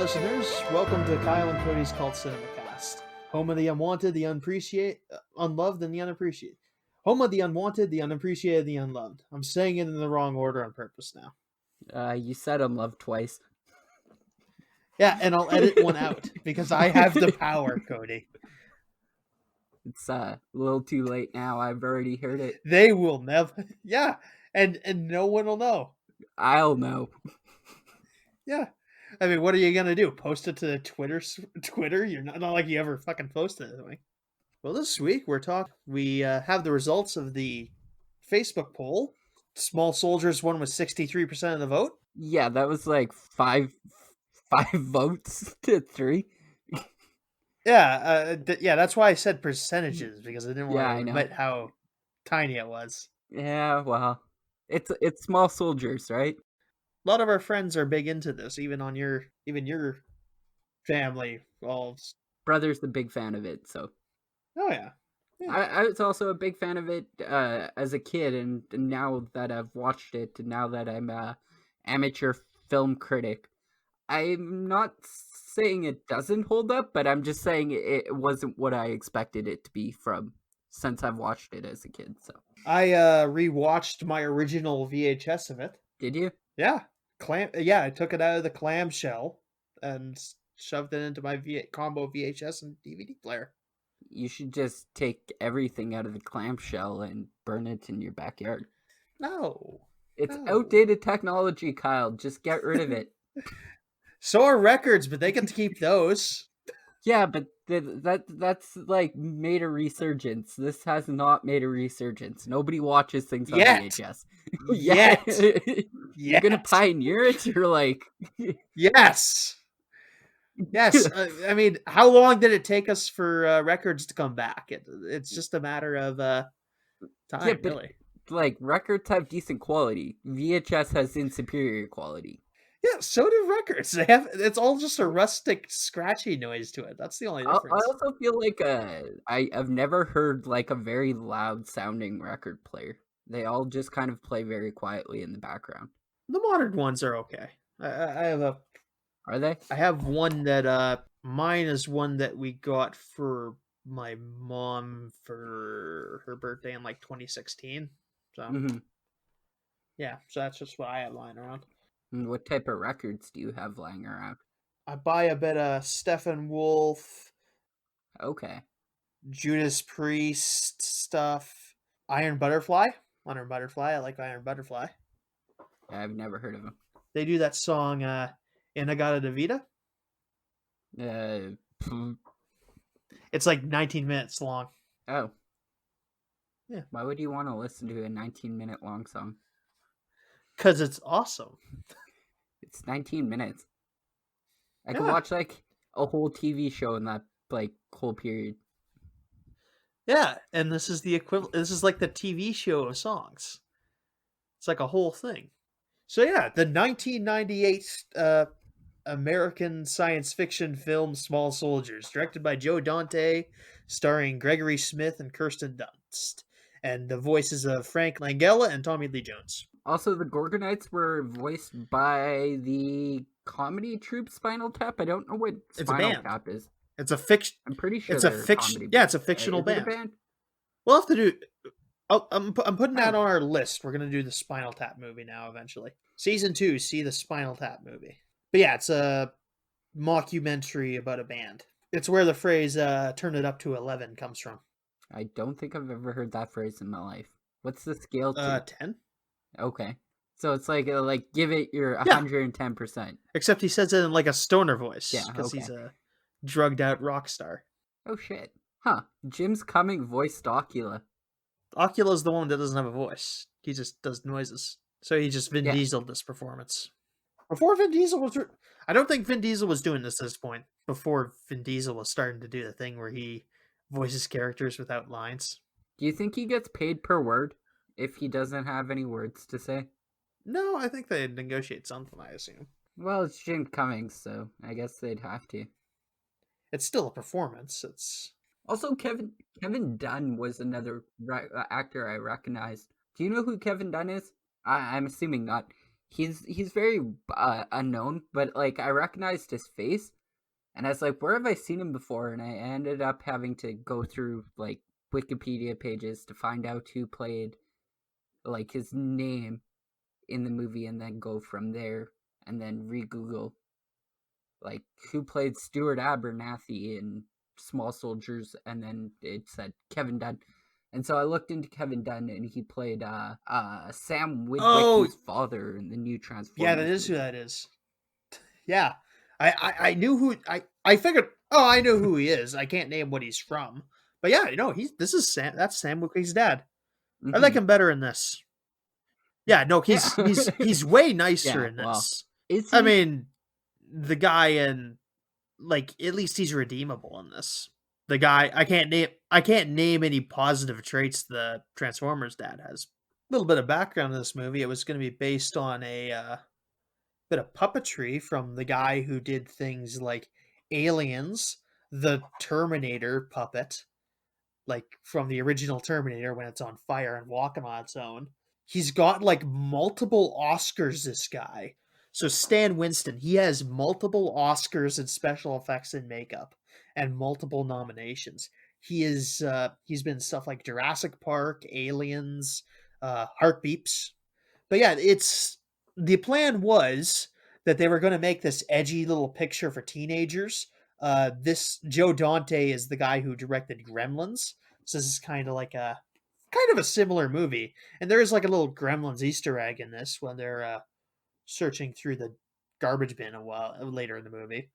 listeners. Welcome to Kyle and Cody's Cult CinemaCast. Home of the unwanted, the unloved, and the unappreciated. Home of the unwanted, the unappreciated, the unloved. I'm saying it in the wrong order on purpose now. You said unloved twice. Yeah, and I'll edit one out because I have the power, Cody. It's a little too late now. I've already heard it. They will never. Yeah, and no one will know. I'll know. Yeah. I mean, what are you gonna do? Post it to the Twitter? You're not like you ever fucking posted anything. Well, this week we have the results of the Facebook poll. Small Soldiers won with 63% of the vote. Yeah, that was like five votes to 3. Yeah, that's why I said percentages, because I didn't want to admit how tiny it was. Yeah, well, it's Small Soldiers, right? A lot of our friends are big into this, even your family. Brother's a big fan of it, so. Oh yeah. I was also a big fan of it as a kid, and now that I've watched it, and now that I'm a amateur film critic, I'm not saying it doesn't hold up, but I'm just saying it wasn't what I expected it to be since I've watched it as a kid. So I rewatched my original VHS of it. Did you? Yeah, I took it out of the clamshell and shoved it into my combo VHS and DVD player. You should just take everything out of the clamshell and burn it in your backyard. No. It's outdated technology, Kyle. Just get rid of it. So are records, but they can keep those. Yeah, but that's like made a resurgence. This has not made a resurgence. Nobody watches things on VHS. Yet. You're gonna pioneer it? You're like... Yes. Yes. I mean, how long did it take us for records to come back? It's just a matter of time, really. Like, records have decent quality. VHS has inferior quality. Yeah, so do records. It's all just a rustic, scratchy noise to it. That's the only difference. I also feel like I've never heard like a very loud sounding record player. They all just kind of play very quietly in the background. The modern ones are okay. I have a... Are they? I have one that mine is one that we got for my mom for her birthday in like 2016. So yeah, so that's just what I have lying around. And what type of records do you have lying around? I buy a bit of Steppenwolf. Okay. Judas Priest stuff. Iron Butterfly. I like Iron Butterfly. I've never heard of them. They do that song Inagata Davida. It's like 19 minutes long. Oh. Yeah. Why would you want to listen to a 19-minute long song? Because it's awesome. It's 19 minutes. I could watch like a whole TV show in that like whole period. Yeah, and this is the equivalent. This is like the TV show of songs. It's like a whole thing. So yeah, the 1998 American science fiction film Small Soldiers, directed by Joe Dante, starring Gregory Smith and Kirsten Dunst, and the voices of Frank Langella and Tommy Lee Jones. Also, the Gorgonites were voiced by the comedy troupe Spinal Tap. I don't know what Spinal Tap is. It's a fiction. I'm pretty sure it's a fiction. Yeah, it's a fictional band. We'll have to do. Oh, I'm putting that on our list. We're gonna do the Spinal Tap movie now. Eventually, season 2. See the Spinal Tap movie. But yeah, it's a mockumentary about a band. It's where the phrase "turn it up to 11" comes from. I don't think I've ever heard that phrase in my life. What's the scale to? 10. Okay. So it's like give it your 110%. Except he says it in like a stoner voice. Yeah, because he's a drugged out rock star. Oh shit. Huh. Jim's Cumming voiced Ocula. Ocula's the one that doesn't have a voice. He just does noises. So he just Vin Diesel'd this performance. Before Vin Diesel was... I don't think Vin Diesel was doing this at this point. Before Vin Diesel was starting to do the thing where he voices characters without lines. Do you think he gets paid per word if he doesn't have any words to say? No, I think they negotiate something, I assume. Well, it's Jim Cummings, so I guess they'd have to. It's still a performance. It's... Also, Kevin Dunn was another actor I recognized. Do you know who Kevin Dunn is? I'm assuming not. he's very unknown, but like I recognized his face, and I was like, where have I seen him before? And I ended up having to go through like Wikipedia pages to find out who played like his name in the movie, and then go from there, and then re-Google like who played Stuart Abernathy in Small Soldiers, and then it said Kevin Dunn. And so I looked into Kevin Dunn, and he played Sam Oh, Witwicky's father in the new yeah, that Transformers is who movie. that is. Yeah, I knew who I figured. Oh, I know who he is. I can't name what he's from, but yeah, he's this is Sam. That's Sam Witwick's dad. I like Mm-hmm. him better in this. Yeah, no, Yeah. he's way nicer Yeah, in well, this. is I he? mean, the guy in like at least he's redeemable in this. The guy I can't name any positive traits the Transformers dad has. A little bit of background in this movie. It was going to be based on a bit of puppetry from the guy who did things like Aliens, the Terminator puppet, like from the original Terminator when it's on fire and walking on its own. He's got like multiple Oscars, this guy. So Stan Winston, he has multiple Oscars in special effects and makeup and multiple nominations. He's been stuff like Jurassic Park, Aliens, Heart Beeps. But yeah, it's the plan was that they were going to make this edgy little picture for teenagers. This Joe Dante is the guy who directed Gremlins, so this is kind of a similar movie. And there is like a little Gremlins Easter egg in this when they're searching through the garbage bin a while later in the movie.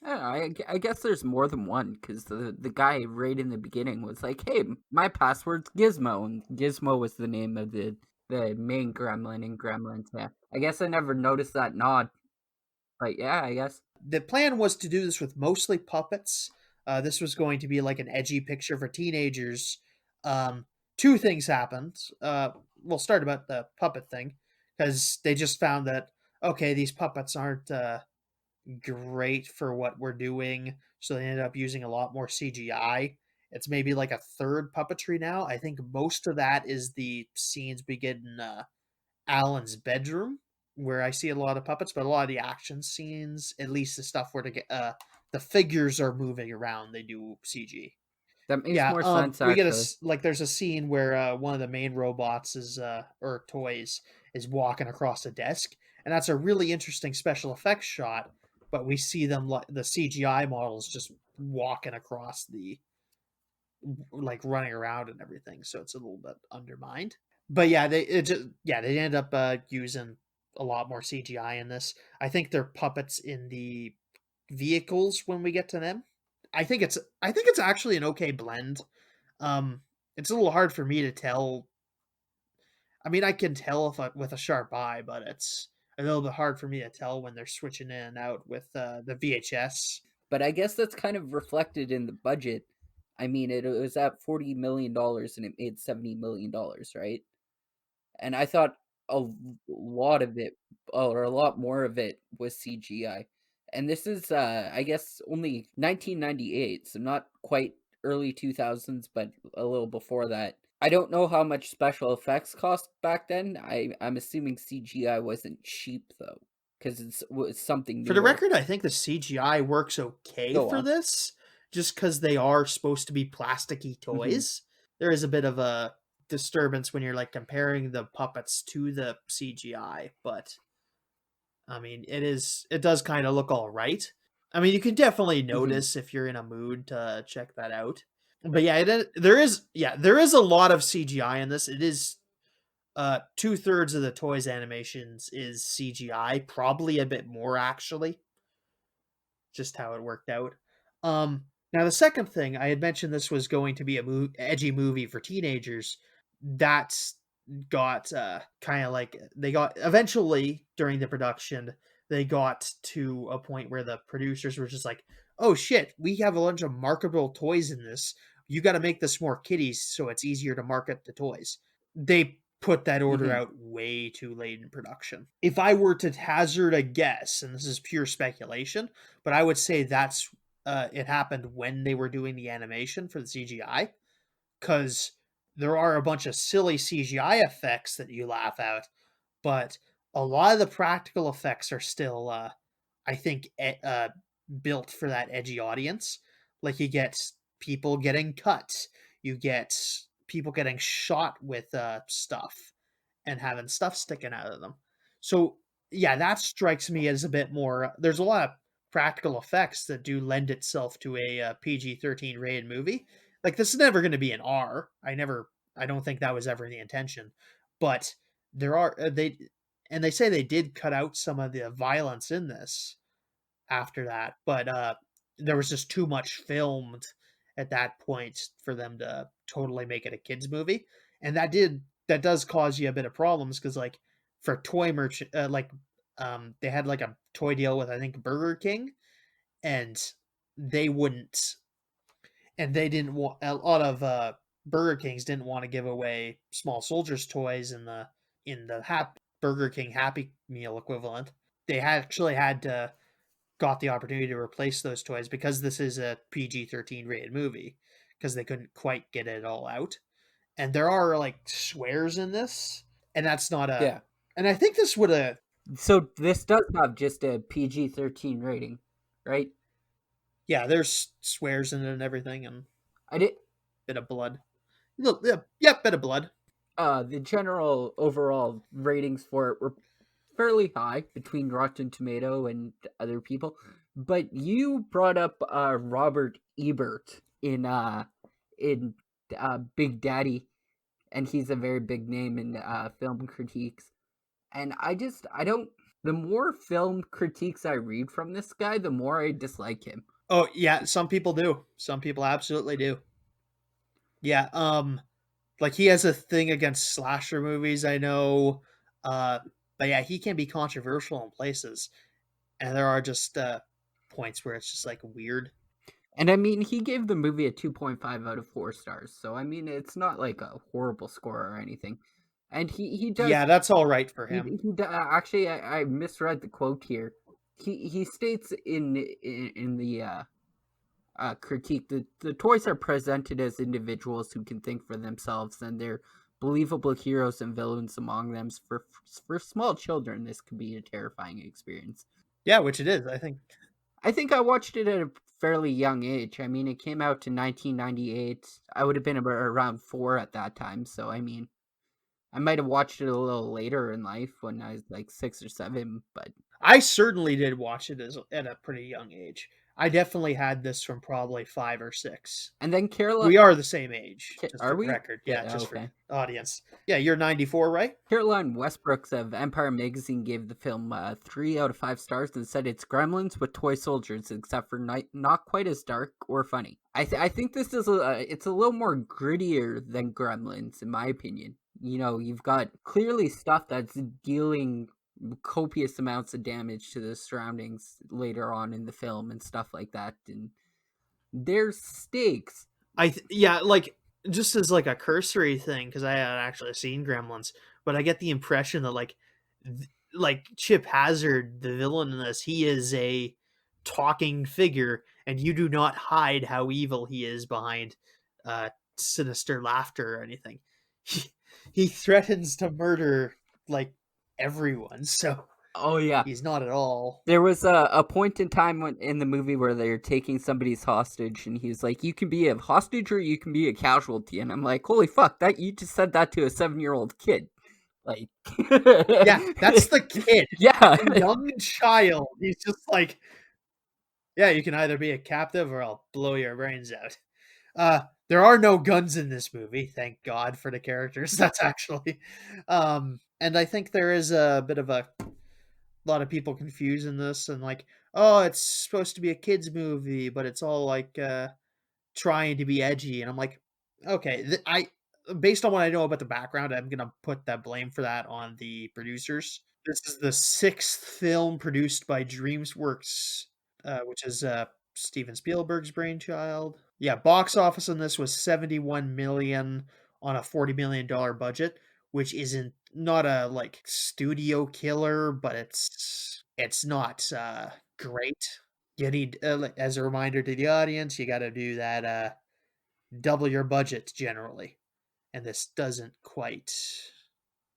I guess there's more than one, because the guy right in the beginning was like, "Hey, my password's Gizmo," and Gizmo was the name of the main gremlin in Gremlins. Yeah, I guess I never noticed that nod, but yeah, I guess. The plan was to do this with mostly puppets. This was going to be like an edgy picture for teenagers. Two things happened. We'll start about the puppet thing because they just found that okay, these puppets aren't great for what we're doing, so they ended up using a lot more CGI. It's maybe like a third puppetry now. I think most of that is the scenes we get in Alan's bedroom, where I see a lot of puppets, but a lot of the action scenes, at least the stuff where the figures are moving around, they do CG. That makes Yeah, more sense, we get actually. there's a scene where one of the main robots is or toys is walking across a desk, and that's a really interesting special effects shot. But we see them like the CGI models just walking across the like running around and everything, so it's a little bit undermined. But yeah, they end up using a lot more CGI in this. I think they're puppets in the vehicles when we get to them. I think it's actually an okay blend. Um, it's a little hard for me to tell. I mean, I can tell if with a sharp eye, but it's a little bit hard for me to tell when they're switching in and out with the VHS. But I guess that's kind of reflected in the budget. I mean, it was at $40 million and it made $70 million, right? And I thought a lot of it, or a lot more of it, was CGI. And this is, I guess, only 1998, so not quite early 2000s, but a little before that. I don't know how much special effects cost back then. I'm assuming CGI wasn't cheap, though, because it was something For the newer. record, I think the CGI works okay Go for on. this, just because they are supposed to be plasticky Hmm. toys. There is a bit of a disturbance when you're like comparing the puppets to the CGI, but I mean, it does kind of look all right. I mean, you can definitely Hmm. notice if you're in a mood to check that out. But yeah, there is a lot of CGI in this. It is two-thirds of the toys animations is CGI, probably a bit more actually, just how it worked out. Now the second thing I had mentioned, this was going to be a edgy movie for teenagers. That's got kind of like they got eventually during the production they got to a point where the producers were just like, oh shit, we have a bunch of marketable toys in this, you got to make this more kiddies so it's easier to market the toys. They put that order Hmm. out way too late in production. If I were to hazard a guess, and this is pure speculation, but I would say that's it happened when they were doing the animation for the CGI, because there are a bunch of silly CGI effects that you laugh at, but a lot of the practical effects are still, I think, built for that edgy audience. Like you get people getting cut, you get people getting shot with stuff and having stuff sticking out of them. So yeah, that strikes me as a bit more. There's a lot of practical effects that do lend itself to a PG-13 rated movie. Like this is never going to be an R. I don't think that was ever the intention. But there are they say they did cut out some of the violence in this after that, but there was just too much filmed at that point for them to totally make it a kids movie, and that does cause you a bit of problems because like for toy merch, they had like a toy deal with I think Burger King, and they wouldn't, and they didn't want a lot of Burger Kings didn't want to give away small soldiers toys in the Burger King Happy Meal equivalent. They actually had to got the opportunity to replace those toys because this is a PG-13 rated movie because they couldn't quite get it all out. And there are like swears in this, and that's not a. Yeah. And I think this would have. So this does have just a PG-13 rating, right? Yeah, there's swears in it and everything, and I did. bit of blood. Yeah, bit of blood. The general overall ratings for it were fairly high between Rotten Tomato and other people, but you brought up Robert Ebert in Big Daddy, and he's a very big name in film critiques. And I don't. The more film critiques I read from this guy, the more I dislike him. Oh yeah, some people do. Some people absolutely do. Yeah, like he has a thing against slasher movies, I know. But yeah, he can be controversial in places, and there are just points where it's just like weird. And I mean, he gave the movie a 2.5 out of 4 stars. So I mean, it's not like a horrible score or anything. And he does. Yeah, that's all right for him. Actually, I misread the quote here. He states in the critique that the toys are presented as individuals who can think for themselves, and they're believable heroes and villains among them. For small children, this could be a terrifying experience. Yeah, which it is. I think I watched it at a fairly young age. I mean, it came out in 1998. I would have been around 4 at that time. So, I mean, I might have watched it a little later in life when I was like 6 or 7, but I certainly did watch it at a pretty young age. I definitely had this from probably 5 or 6. And then Caroline... We are the same age, just are for we? the record. Yeah, just okay. For audience. Yeah, you're 94, right? Caroline Westbrooks of Empire Magazine gave the film 3 out of 5 stars and said it's Gremlins with toy soldiers, except for not quite as dark or funny. I think this is it's a little more grittier than Gremlins, in my opinion. You know, you've got clearly stuff that's dealing copious amounts of damage to the surroundings later on in the film and stuff like that, and there's stakes. Yeah, like just as like a cursory thing, because I hadn't actually seen Gremlins, but I get the impression that like Chip Hazard, the villain in this, he is a talking figure, and you do not hide how evil he is behind sinister laughter or anything. He threatens to murder like everyone, so oh yeah, he's not at all. There was a point in time in the movie where they're taking somebody's hostage, and he's like, you can be a hostage or you can be a casualty, and I'm like, holy fuck, that you just said that to a 7-year-old kid. Like, yeah, that's the kid. Yeah, a young child. He's just like, yeah, you can either be a captive or I'll blow your brains out. There are no guns in this movie, thank God for the characters. That's actually, and I think there is a bit of a lot of people confusing this and like, oh, it's supposed to be a kids movie, but it's all like trying to be edgy, and I'm like, okay, based on what I know about the background, I'm gonna put that blame for that on the producers. This is the 6th film produced by DreamWorks, which is Steven Spielberg's brainchild. Yeah, box office on this was $71 million on a $40 million budget, which isn't not a like studio killer, but it's not great. You need, as a reminder to the audience, you got to do that double your budget generally, and this doesn't quite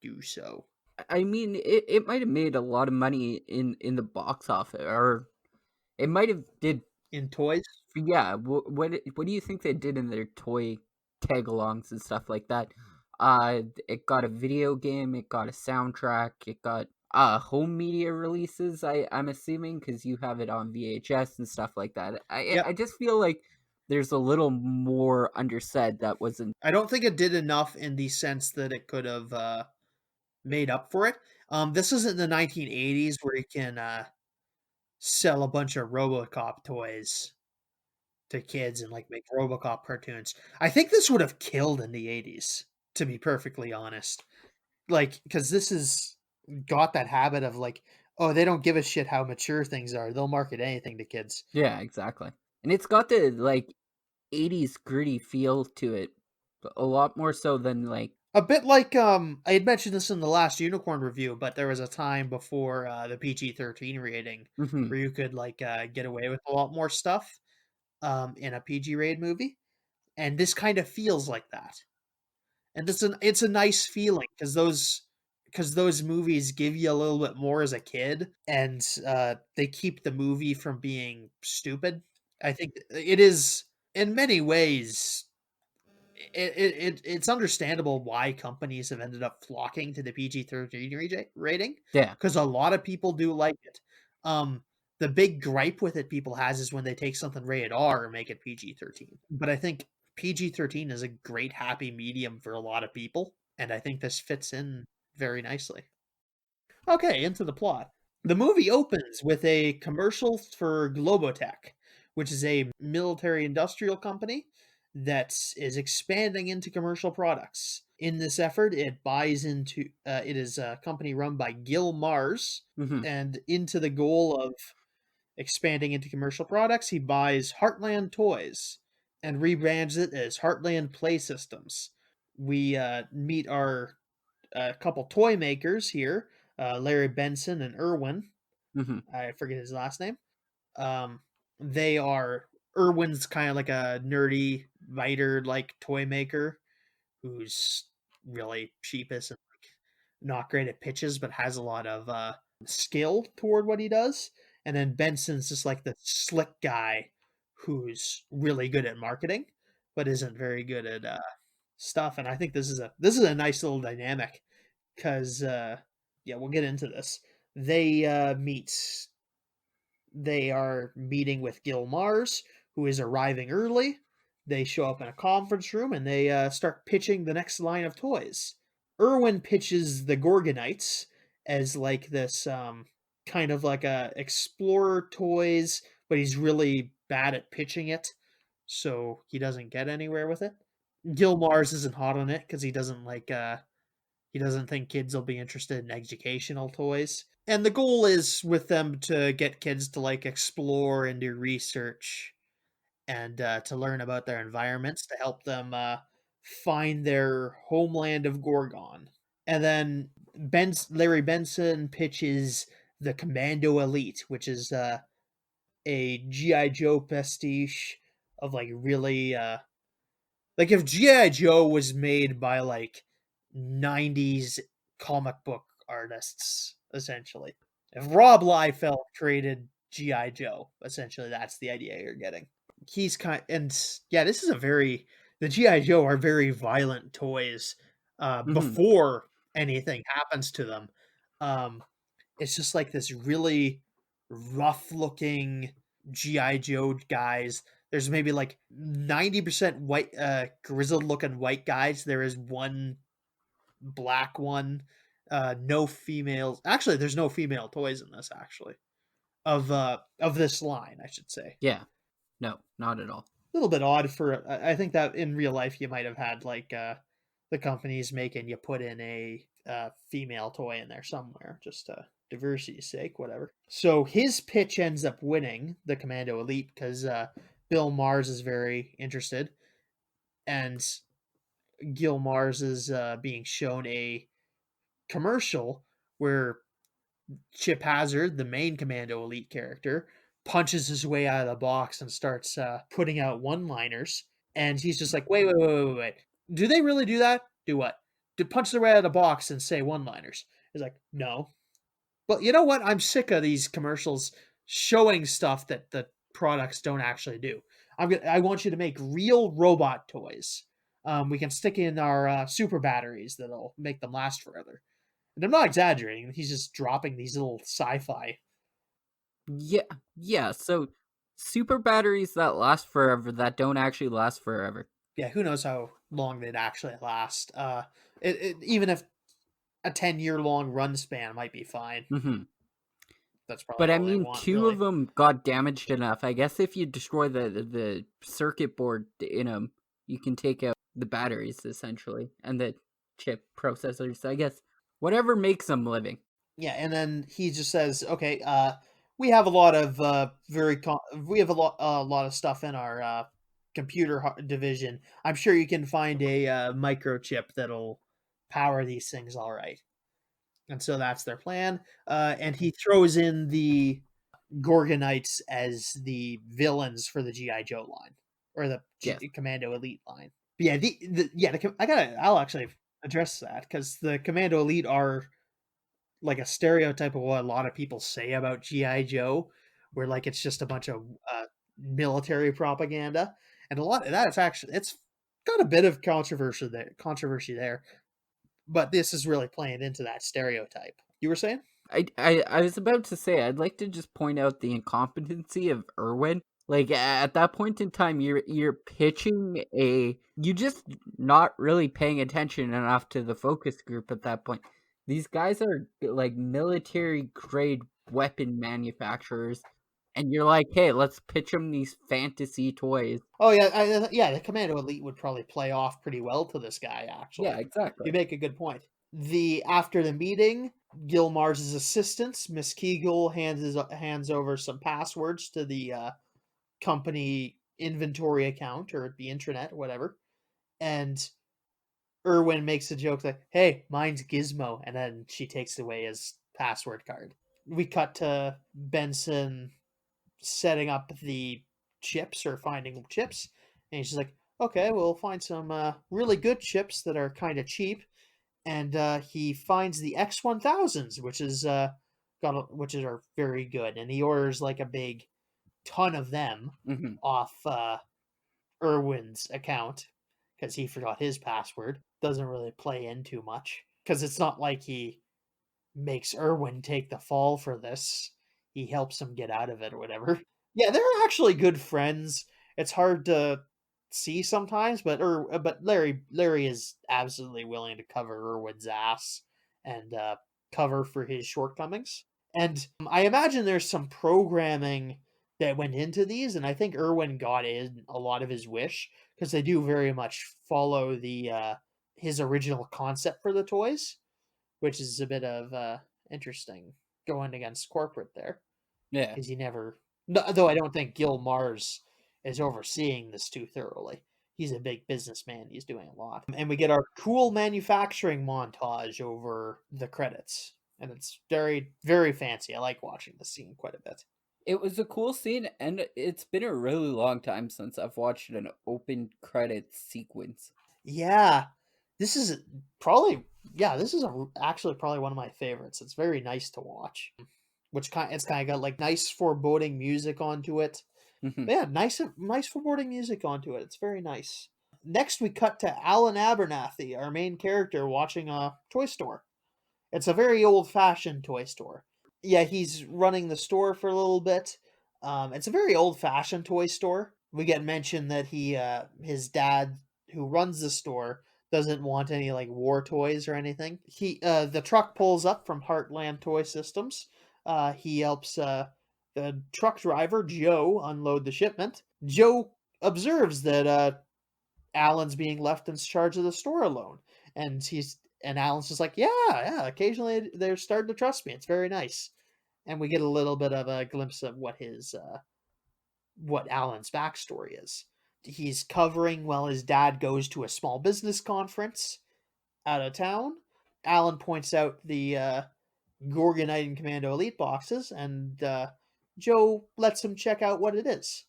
do so. I mean, it might have made a lot of money in the box office, or it might have did. in toys. Yeah, what do you think they did in their toy tag-alongs and stuff like that? It got a video game, it got a soundtrack, it got home media releases. I'm assuming because you have it on VHS and stuff like that. I Yep. just feel like there's a little more undersaid that wasn't. I don't think it did enough in the sense that it could have made up for it. This isn't the 1980s where you can sell a bunch of RoboCop toys to kids and like make RoboCop cartoons. I think this would have killed in the 80s, to be perfectly honest. Like, because this is got that habit of like, oh, they don't give a shit how mature things are. They'll market anything to kids. Yeah, exactly. And it's got the like 80s gritty feel to it, a lot more so than like. A bit like I had mentioned this in the last Unicorn review, but there was a time before the PG-13 rating Mhm. where you could like get away with a lot more stuff in a PG rated movie, and this kind of feels like that. And it's a nice feeling because those movies give you a little bit more as a kid, and they keep the movie from being stupid. I think it is in many ways it's understandable why companies have ended up flocking to the PG-13 rating Yeah. because a lot of people do like it. Um, the big gripe with it people has is when they take something rated R and make it PG-13. But I think PG-13 is a great happy medium for a lot of people, and I think this fits in very nicely. Okay, into the plot. The movie opens with a commercial for Globotech, which is a military industrial company that is expanding into commercial products. In this effort, it is a company run by Gil Mars, Mhm. and into the goal of expanding into commercial products, he buys Heartland Toys and rebrands it as Heartland Play Systems. We meet our couple toy makers here, Larry Benson and Irwin. Mhm. I forget his last name. Um, they are Irwin's kind of like a nerdy writer, like toy maker who's really sheepish and like not great at pitches, but has a lot of skill toward what he does. And then Benson's just like the slick guy who's really good at marketing, but isn't very good at stuff. And I think this is a nice little dynamic because yeah, we'll get into this. They meet. They are meeting with Gil Mars, who is arriving early. They show up in a conference room and they start pitching the next line of toys. Irwin pitches the Gorgonites as like this kind of like a explorer toys, but he's really bad at pitching it, so he doesn't get anywhere with it. Gil Mars isn't hot on it because he doesn't think kids will be interested in educational toys. And the goal is with them to get kids to like explore and do research and to learn about their environments to help them find their homeland of Gorgon. And then Larry Benson pitches the Commando Elite, which is a GI Joe pastiche of like really like if GI Joe was made by like 90s comic book artists, essentially. If Rob Liefeld created GI Joe, essentially that's the idea you're getting. He's kind and yeah, this is a very the GI Joe are very violent toys Mhm. before anything happens to them. Um it's just like this really rough looking GI Joe guys. There's maybe like 90% white grizzled looking white guys. There is one black one. No females. Actually, there's no female toys in this actually. Of this line, I should say. Yeah. No, not at all. A little bit odd for I think that in real life you might have had like the companies making you put in a female toy in there somewhere just diversity's sake, whatever. So his pitch ends up winning the Commando Elite because Bill Mars is very interested, and Gil Mars is being shown a commercial where Chip Hazard, the main Commando Elite character, punches his way out of the box and starts putting out one-liners. And he's just like, wait. Do they really do that? Do what? To punch their way out of the box and say one-liners. He's like, no. But you know what? I'm sick of these commercials showing stuff that the products don't actually do. I want you to make real robot toys. We can stick in our super batteries that'll make them last forever. And I'm not exaggerating. He's just dropping these little sci-fi. Yeah, yeah. So super batteries that last forever that don't actually last forever. Yeah, who knows how long they'd actually last. Even if a 10-year long run span might be fine. Hmm. That's probably But I all they mean, want, two really. of them got damaged enough. I guess if you destroy the circuit board in them, you can take out the batteries essentially and the chip processors. I guess whatever makes them living. Yeah, and then he just says, "Okay, we have a lot of we have a lot of stuff in our division. I'm sure you can find a microchip that'll power these things all right." And so that's their plan. And he throws in the Gorgonites as the villains for the GI Joe line or the Yes. Commando Elite line. But yeah, I'll actually address that because the Commando Elite are like a stereotype of what a lot of people say about GI Joe, where like it's just a bunch of military propaganda, and a lot of that is actually it's got a bit of controversy there, but this is really playing into that stereotype. You were saying? I was about to say I'd like to just point out the incompetency of Irwin. Like at that point in time, you're pitching you just not really paying attention enough to the focus group at that point. These guys are like military grade weapon manufacturers, and you're like, hey, let's pitch them these fantasy toys. Oh yeah, yeah. The Commando Elite would probably play off pretty well to this guy. Yeah, Actually, you exactly. make a good point. After the meeting, Gil Mars's assistants, Miss Kegel, hands over some passwords to the company inventory account or the intranet, whatever. And Irwin makes a joke like, "Hey, mine's Gizmo," and then she takes away his password card. We cut to Benson setting up the chips or finding chips, and he's just like, "Okay, we'll find some really good chips that are kind of cheap." And he finds the X1000s, which are very good, and he orders like a big ton of them Hmm. off Irwin's account because he forgot his password. Doesn't really play in too much because it's not like he makes Irwin take the fall for this. He helps him get out of it or whatever. Yeah, they're actually good friends. It's hard to see sometimes, but Larry is absolutely willing to cover Irwin's ass and cover for his shortcomings. And I imagine there's some programming that went into these, and I think Irwin got in a lot of his wish because they do very much follow the his original concept for the toys, which is a bit of interesting going against corporate there Yeah. because he never. No, though I don't think Gil Mars is overseeing this too thoroughly. He's a big businessman. He's doing a lot, and we get our cool manufacturing montage over the credits, and it's very very fancy. I like watching the scene quite a bit. It was a cool scene, and it's been a really long time since I've watched an open credits sequence. Yeah, this is probably this is actually probably one of my favorites. It's very nice to watch. It's kind of got like nice foreboding music onto it. Hmm. But yeah, nice foreboding music onto it. It's very nice. Next, we cut to Alan Abernathy, our main character, watching a toy store. It's a very old-fashioned toy store. Yeah, he's running the store for a little bit. It's a very old-fashioned toy store. We get mentioned that his dad, who runs the store, doesn't want any like war toys or anything. The truck pulls up from Heartland Toy Systems. He helps the truck driver Joe unload the shipment. Joe observes that Alan's being left in charge of the store alone, and Alan's just like, yeah. Occasionally, they're starting to trust me. It's very nice, and we get a little bit of a glimpse of what Alan's backstory is. He's covering while his dad goes to a small business conference out of town. Alan points out the Gorgonite and Commando Elite boxes, and Joe lets him check out what it is,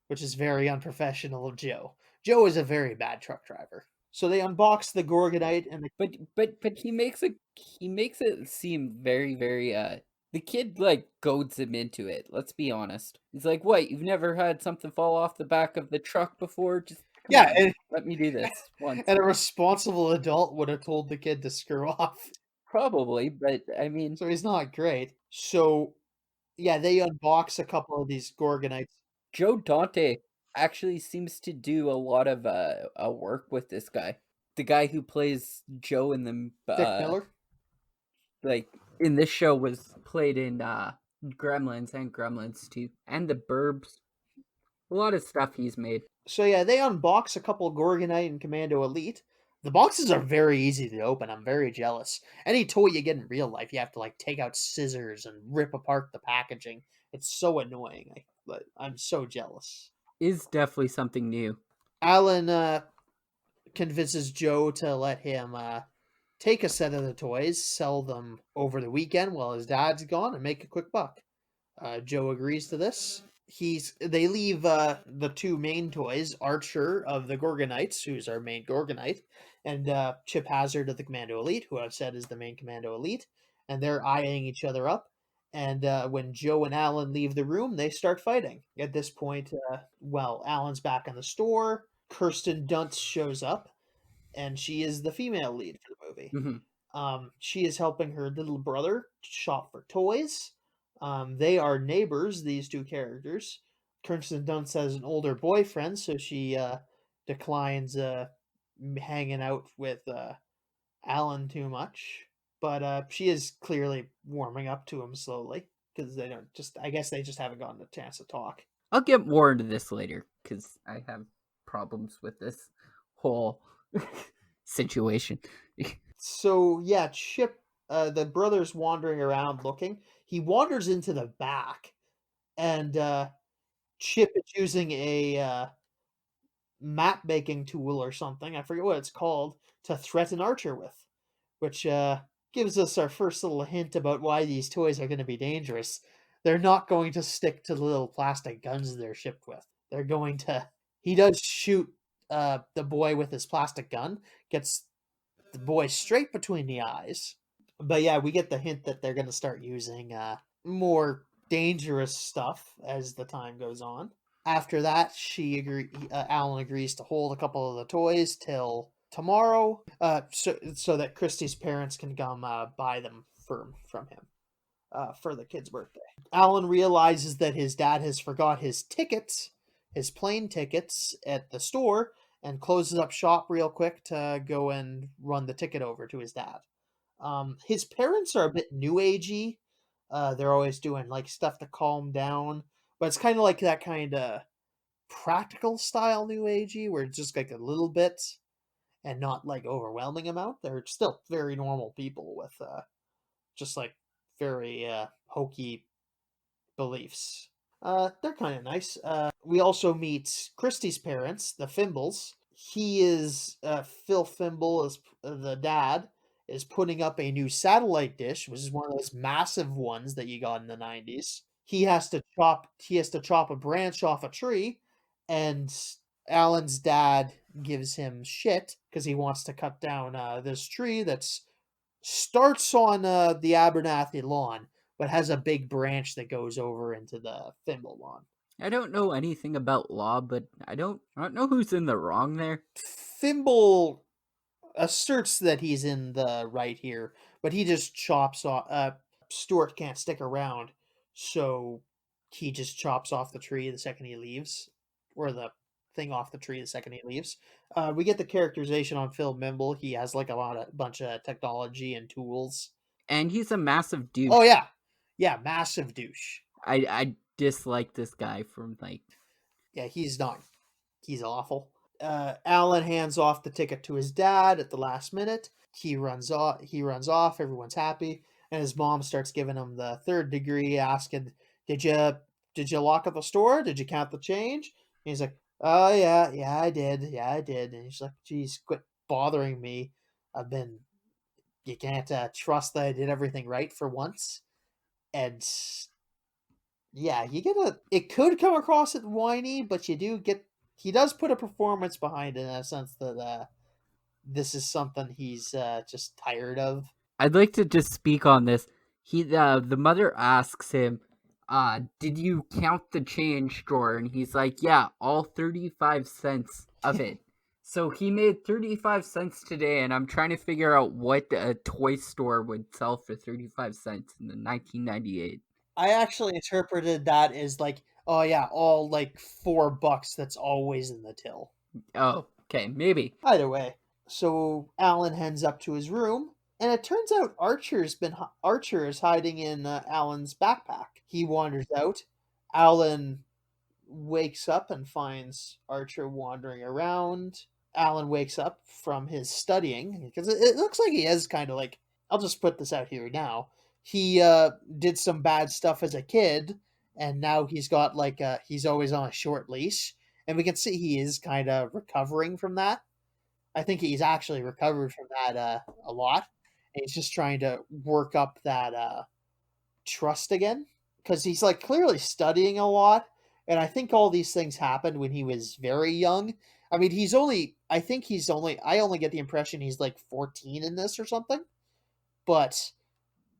which is very unprofessional of Joe. Joe is a very bad truck driver. So they unbox the Gorgonite and But he makes it seem very, very the kid like goads him into it. Let's be honest. He's like, "What? You've never had something fall off the back of the truck before? Just come yeah, on, let me do this once." and a responsible adult would have told the kid to screw off. Probably, but I mean, So he's not great. So yeah, they unbox a couple of these Gorgonites. Joe Dante actually seems to do a lot of work with this guy. The guy who plays Joe in the Dick Miller. like in this show was played in Gremlins and Gremlins 2 and The Burbs. A lot of stuff he's made. So yeah, they unbox a couple Gorgonite and Commando Elite. The boxes are very easy to open. I'm very jealous. Any toy you get in real life, you have to like take out scissors and rip apart the packaging. It's so annoying. But I'm so jealous. Is definitely something new. Alan convinces Joe to let him take a set of the toys, sell them over the weekend while his dad's gone, and make a quick buck. Joe agrees to this. They leave the two main toys, Archer of the Gorgonites, who's our main Gorgonite, and Chip Hazard of the Commando Elite, who I've said is the main Commando Elite, and they're eyeing each other up. And when Joe and Alan leave the room, they start fighting. At this point, Alan's back in the store. Kirsten Dunst shows up, and she is the female lead for the movie. She is helping her little brother shop for toys. They are neighbors, these two characters. Kirsten Dunst has an older boyfriend, so she declines hanging out with Alan too much. But she is clearly warming up to him slowly because they don't I guess they just haven't gotten a chance to talk. I'll get more into this later because I have problems with this whole situation. So yeah, Chip, the brother's wandering around looking. He wanders into the back, and Chip is using a map making tool or something. I forget what it's called to threaten Archer with, which gives us our first little hint about why these toys are going to be dangerous. They're not going to stick to the little plastic guns they're shipped with. They're going to. He does shoot the boy with his plastic gun, gets the boy straight between the eyes. But yeah, we get the hint that they're going to start using more dangerous stuff as the time goes on. After that, Alan agrees to hold a couple of the toys till tomorrow, so that Christy's parents can come buy them from him for the kid's birthday. Alan realizes that his dad has forgot his tickets, his plane tickets, at the store, and closes up shop real quick to go and run the ticket over to his dad. His parents are a bit new agey. They're always doing like stuff to calm down, but it's kind of like that kind of practical style new agey where it's just like a little bit and not like overwhelming amount. They're still very normal people with just like very hokey beliefs. They're kind of nice. We also meet Christy's parents, the Fimbles. He is Phil Fimble, is the dad, is putting up a new satellite dish, which is one of those massive ones that you got in the 90s. He has to chop a branch off a tree, and Alan's dad gives him shit because he wants to cut down this tree that starts on the Abernathy lawn, but has a big branch that goes over into the Thimble lawn. I don't know anything about law, but I don't know who's in the wrong there. Thimble asserts that he's in the right here, but he just chops off. Stuart can't stick around, so he just chops off the tree the second he leaves, or the thing off the tree the second he leaves. We get the characterization on Phil Mimble. He has like bunch of technology and tools, and he's a massive douche. Oh yeah, massive douche. I dislike this guy from like. Yeah, he's awful. Alan hands off the ticket to his dad at the last minute. He runs off. Everyone's happy, and his mom starts giving him the third degree, asking, "Did you lock up the store? Did you count the change?" And he's like, "Oh yeah, I did. And he's like, "Geez, quit bothering me. You can't trust that I did everything right for once." And yeah, it could come across as whiny, but he does put a performance behind it in a sense that this is something he's just tired of. I'd like to just speak on this. The mother asks him, did you count the change drawer? And he's like, yeah, all 35 cents of it. So he made 35 cents today, and I'm trying to figure out what a toy store would sell for 35 cents in the 1998. I actually interpreted that as like, oh yeah, all like $4 that's always in the till. Oh, okay, maybe. Either way, so Alan heads up to his room, and it turns out Archer is hiding in Alan's backpack. He wanders out. Alan wakes up and finds Archer wandering around. Alan wakes up from his studying because it looks like he is kind of like, I'll just put this out here now. He did some bad stuff as a kid, and now he's got like he's always on a short leash, and we can see he is kind of recovering from that. I think he's actually recovered from that a lot, and he's just trying to work up that trust again because he's like clearly studying a lot, and I think all these things happened when he was very young. I mean, I only get the impression he's like 14 in this or something, but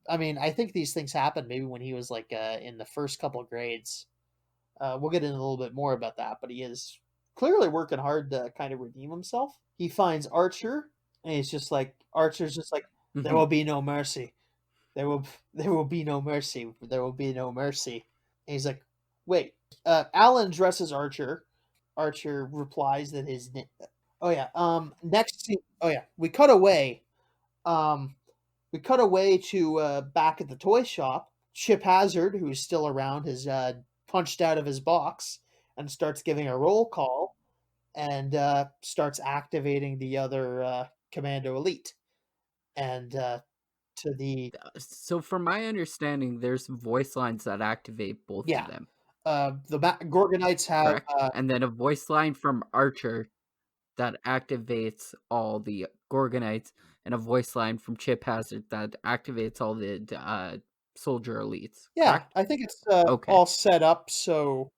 I mean, I think these things happened maybe when he was like in the first couple of grades. We'll get into a little bit more about that, but he is clearly working hard to kind of redeem himself. He finds Archer's just like, there will be no mercy. There will be no mercy. There will be no mercy. And he's like, wait. Alan dresses Archer. Archer replies that his oh yeah. Next scene. Oh yeah. Um, we cut away to back at the toy shop. Chip Hazard, who's still around, has punched out of his box and starts giving a roll call and starts activating the other Commando Elite. And to the So from my understanding, there's voice lines that activate both yeah, of them, the Gorgonites have correct? And then a voice line from Archer that activates all the Gorgonites, and a voice line from Chip Hazard that activates all the soldier elites, yeah. correct? I think it's Okay. all set up so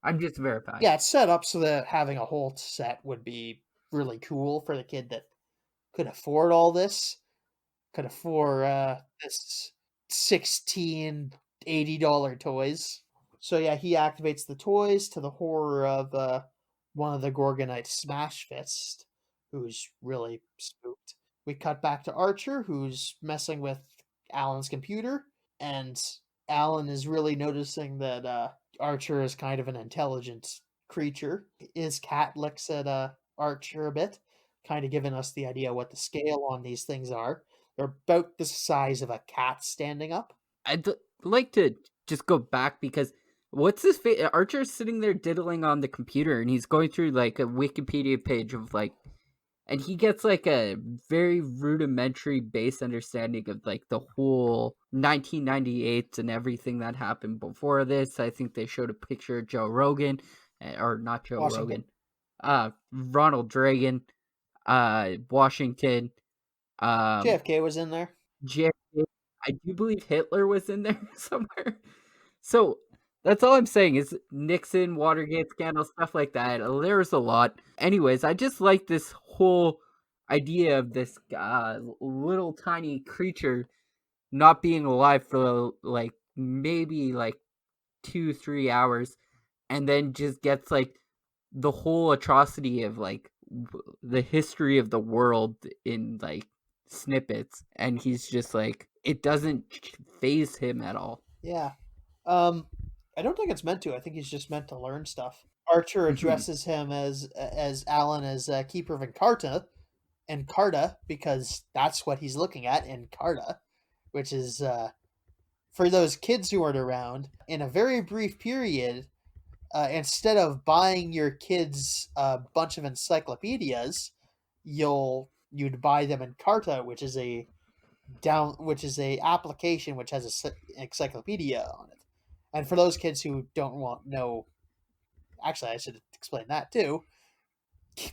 I'm just verifying. yeah, it's set up so that having a whole set would be really cool for the kid that could afford all this. Could afford this 16 $80 toys. So yeah, he activates the toys to the horror of one of the Gorgonite Smash Fist, who's really spooked. We cut back to Archer, who's messing with Alan's computer, and Alan is really noticing that Archer is kind of an intelligent creature. His cat licks at Archer a bit, kind of giving us the idea what the scale on these things are. They're about the size of a cat standing up. I'd like to just go back because what's his face? Archer's sitting there diddling on the computer, and he's going through like a Wikipedia page of like, and he gets like a very rudimentary base understanding of like the whole 1998 and everything that happened before this. I think they showed a picture of Joe Rogan, or not Joe Washington. Rogan, Ronald Reagan, Washington, JFK was in there. JFK. I do believe Hitler was in there somewhere. So that's all I'm saying is Nixon, Watergate scandal, stuff like that. There's a lot. Anyways, I just like this whole idea of this little tiny creature not being alive for like maybe like 2-3 hours, and then just gets like the whole atrocity of like the history of the world in like snippets, and he's just like, it doesn't phase him at all. Yeah. I don't think it's meant to. I think he's just meant to learn stuff. Archer addresses him as Alan as keeper of Encarta, because that's what he's looking at, Encarta, which is for those kids who aren't around. In a very brief period, instead of buying your kids a bunch of encyclopedias, you'd buy them Encarta, which is a application which has an encyclopedia on it. And for those kids who don't want know, actually I should explain that too.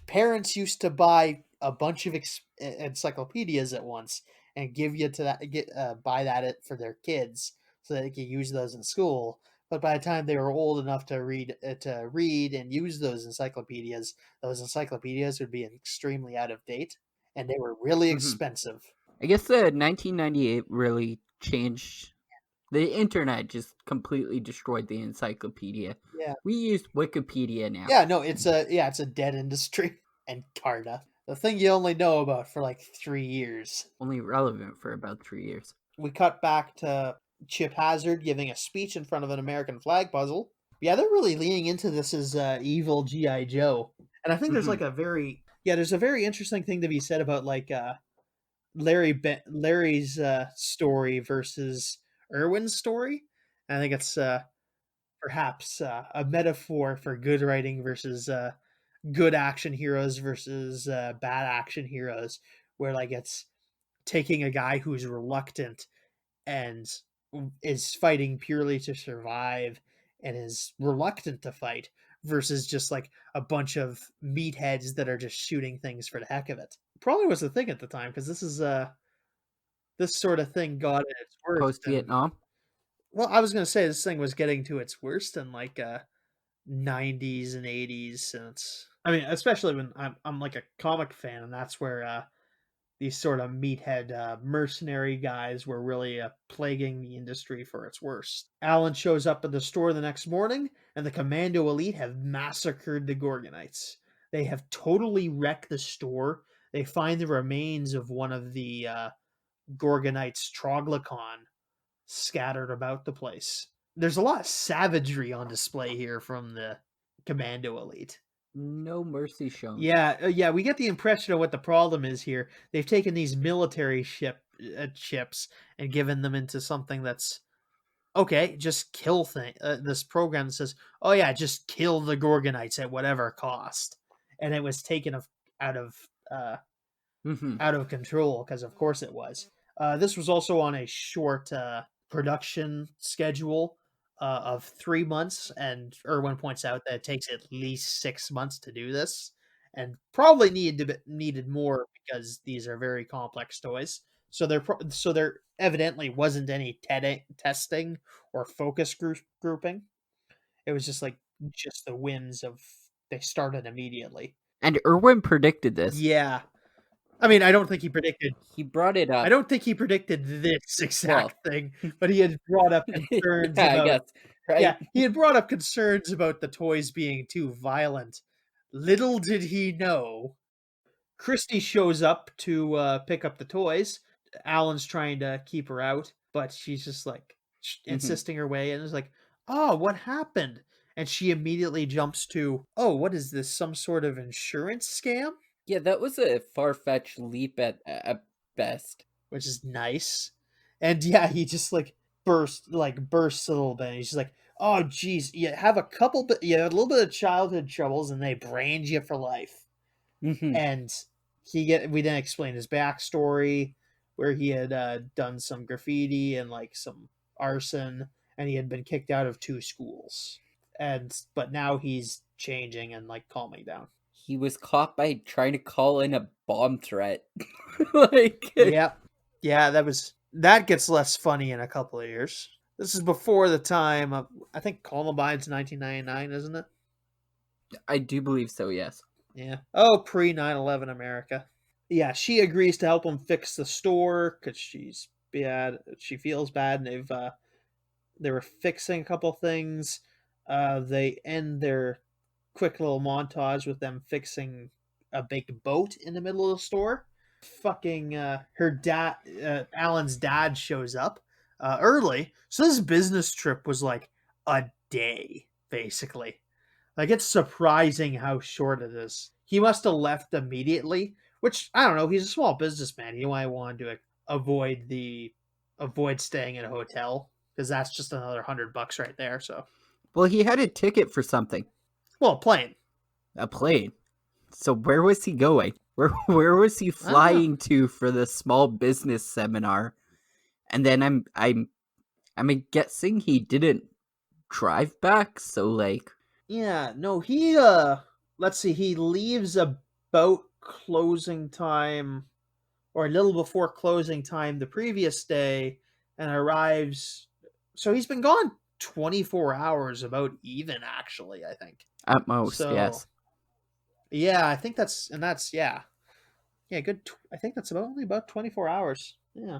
Parents used to buy a bunch of encyclopedias at once and give you to that buy that for their kids so that they could use those in school. But by the time they were old enough to read and use those encyclopedias would be extremely out of date. and they were really Mm-hmm. expensive. I guess the 1998 really changed. The internet just completely destroyed the encyclopedia. Yeah. We use Wikipedia now. Yeah, no, it's a dead industry. And Carta, the thing you only know about for like 3 years. Only relevant for about 3 years. We cut back to Chip Hazard giving a speech in front of an American flag puzzle. Yeah, they're really leaning into this as evil GI Joe, and I think there's like there's a very interesting thing to be said about like Larry's story versus Irwin's story. I think it's perhaps a metaphor for good writing versus good action heroes versus bad action heroes, where like it's taking a guy who's reluctant and is fighting purely to survive and is reluctant to fight versus just like a bunch of meatheads that are just shooting things for the heck of it. Probably was the thing at the time, because this sort of thing got at its worst. Post Vietnam. Well, I was gonna say this thing was getting to its worst in like 90s and 80s, and I mean, especially when I'm like a comic fan, and that's where these sort of meathead mercenary guys were really plaguing the industry for its worst. Alan shows up at the store the next morning, and the Commando Elite have massacred the Gorgonites. They have totally wrecked the store. They find the remains of one of the Gorgonites' Troglodyte scattered about the place. There's a lot of savagery on display here from the Commando Elite. No mercy shown. Yeah, we get the impression of what the problem is here. They've taken these military chips and given them into something that's okay. Just kill this program that says, "Oh yeah, just kill the Gorgonites at whatever cost," and it was taken out of out of control, because of course it was. This was also on a short production schedule of 3 months, and Irwin points out that it takes at least 6 months to do this, and probably needed more because these are very complex toys. So there evidently wasn't any testing or focus grouping. It was just the whims of they started immediately. And Irwin predicted this. Yeah. I mean, I don't think he predicted. He brought it up. I don't think he predicted this exact thing, but he had brought up concerns about. I guess, right? Yeah, he had brought up concerns about the toys being too violent. Little did he know. Christy shows up to pick up the toys. Alan's trying to keep her out, but she's just like insisting her way, and is like, "Oh, what happened?" And she immediately jumps to, "Oh, what is this? Some sort of insurance scam?" Yeah, that was a far-fetched leap at best. Which is nice. And yeah, he just bursts a little bit. And he's just like, "Oh, geez, you have a little bit of childhood troubles, and they brained you for life." And we then explain his backstory, where he had done some graffiti and like some arson, and he had been kicked out of 2 schools. But now he's changing and like calming down. He was caught by trying to call in a bomb threat. Yeah, that gets less funny in a couple of years. This is before the time of, I think Columbine's 1999, isn't it? I do believe so, yes. Yeah. Oh, pre 9/11 America. Yeah, she agrees to help him fix the store because she's bad. She feels bad, and they were fixing a couple things. They end their quick little montage with them fixing a big boat in the middle of the store. Fucking her dad, Alan's dad, shows up early. So this business trip was like a day, basically. Like, it's surprising how short it is. He must have left immediately, which, I don't know, he's a small businessman. He might want to avoid staying in a hotel, because that's just another $100 right there. So, well, he had a ticket for something. Well, a plane. A plane. So where was he going? Where was he flying to for the small business seminar? And then I'm guessing he didn't drive back. So like, yeah, no, he let's see, he leaves about closing time, or a little before closing time the previous day, and arrives. So he's been gone 24 hours, about even, actually, I think. At most, yes. Yeah, I think yeah. Yeah, good. I think that's only about 24 hours. Yeah.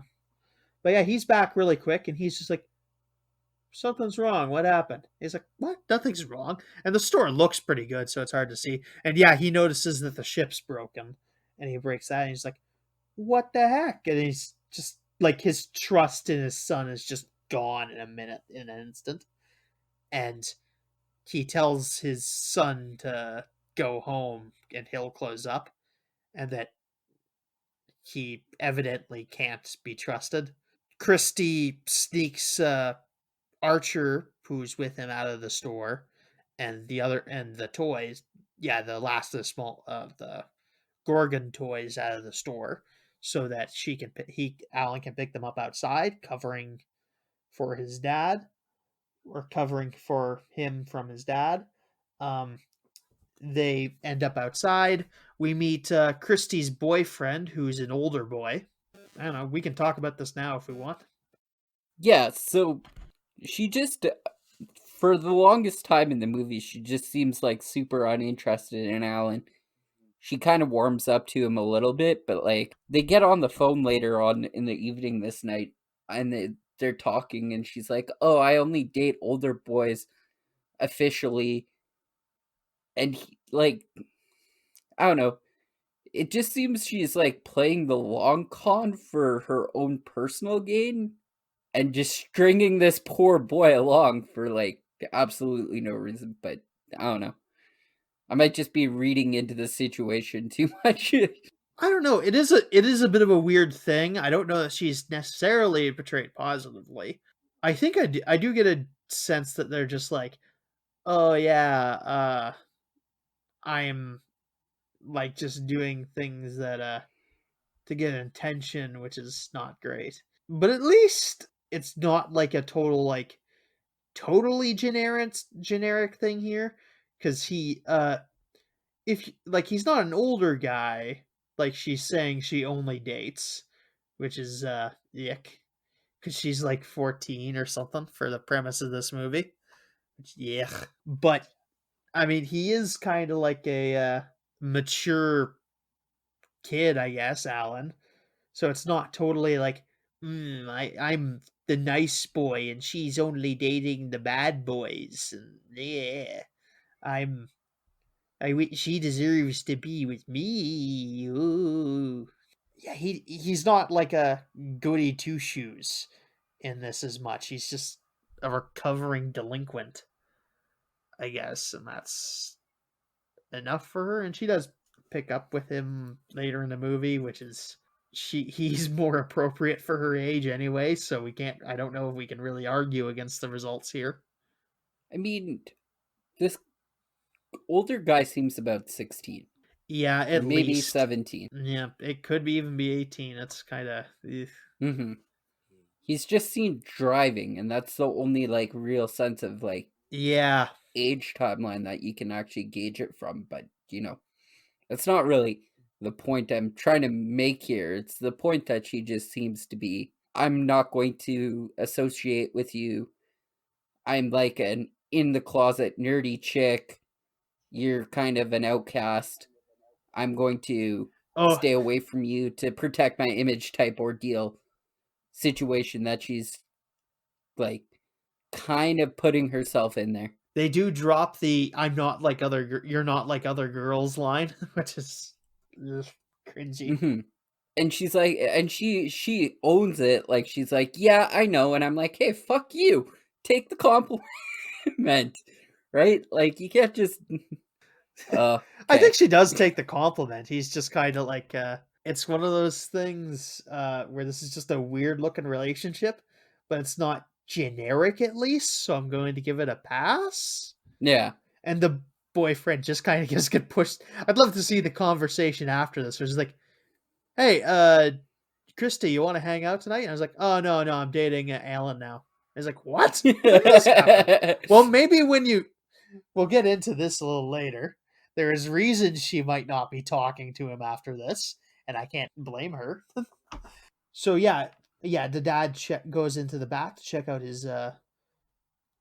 But yeah, he's back really quick, and he's just like, something's wrong. What happened? He's like, what? Nothing's wrong. And the store looks pretty good, so it's hard to see. And yeah, he notices that the ship's broken, and he breaks that, and he's like, what the heck? And he's just like, his trust in his son is just gone in a minute, in an instant. And he tells his son to go home and he'll close up, and that he evidently can't be trusted. Christy sneaks Archer, who's with him, out of the store, and the toys. Yeah, the last of the small of the Gorgon toys out of the store, so that Alan can pick them up outside, covering for his dad, or covering for him from his dad. Um, they end up outside. We meet Christie's boyfriend, who's an older boy. I don't know. We can talk about this now if we want. Yeah, so she just, for the longest time in the movie, she just seems like super uninterested in Alan. She kind of warms up to him a little bit, but like they get on the phone later on in the evening this night, and they're talking, and she's like, "Oh, I only date older boys officially," and like, I don't know. It just seems she's like playing the long con for her own personal gain, and just stringing this poor boy along for like absolutely no reason. But I don't know. I might just be reading into the situation too much. I don't know. It is a bit of a weird thing. I don't know that she's necessarily portrayed positively. I think I do get a sense that they're just like, oh yeah, I'm like just doing things that to get attention, which is not great. But at least it's not like a total like totally generic thing here, because he if like he's not an older guy, like she's saying she only dates, which is yuck, because she's like 14 or something for the premise of this movie. Yeah, but I mean, he is kind of like a mature kid, I guess, Alan. So it's not totally like, I'm the nice boy and she's only dating the bad boys. And yeah, I'm she deserves to be with me. Ooh. Yeah, he's not like a goody two shoes in this as much. He's just a recovering delinquent, I guess, and that's enough for her. And she does pick up with him later in the movie, which is he's more appropriate for her age anyway, so I don't know if we can really argue against the results here. I mean, this older guy seems about 16. Yeah, Or at maybe least. 17. Yeah, it could even be 18. It's kind of Mm-hmm. He's just seen driving, and that's the only like real sense of like yeah. age timeline that you can actually gauge it from. But that's not really the point I'm trying to make here. It's the point that she just seems to be, I'm not going to associate with you. I'm like an in the closet nerdy chick. You're kind of an outcast. I'm going to Oh, stay away from you to protect my image type ordeal situation that she's like kind of putting herself in there. they do drop the you're not like other girls" line, which is cringy. Mm-hmm. And she's like, and she owns it. Like she's like, yeah, I know. And I'm like, hey, fuck you. Take the compliment, right? Like you can't just. I Okay. think she does take the compliment. He's just kind of like it's one of those things where this is just a weird looking relationship, but it's not generic at least, so I'm going to give it a pass. Yeah. And the boyfriend just kind of just get pushed. I'd love to see the conversation after this, where it's like, "Hey, Christy, you want to hang out tonight?" And I was like, "Oh no, I'm dating Alan now." I was like, "What? When did this happen?" Well, maybe we'll get into this a little later. There is reasons she might not be talking to him after this, and I can't blame her. So yeah, the dad goes into the back to check out his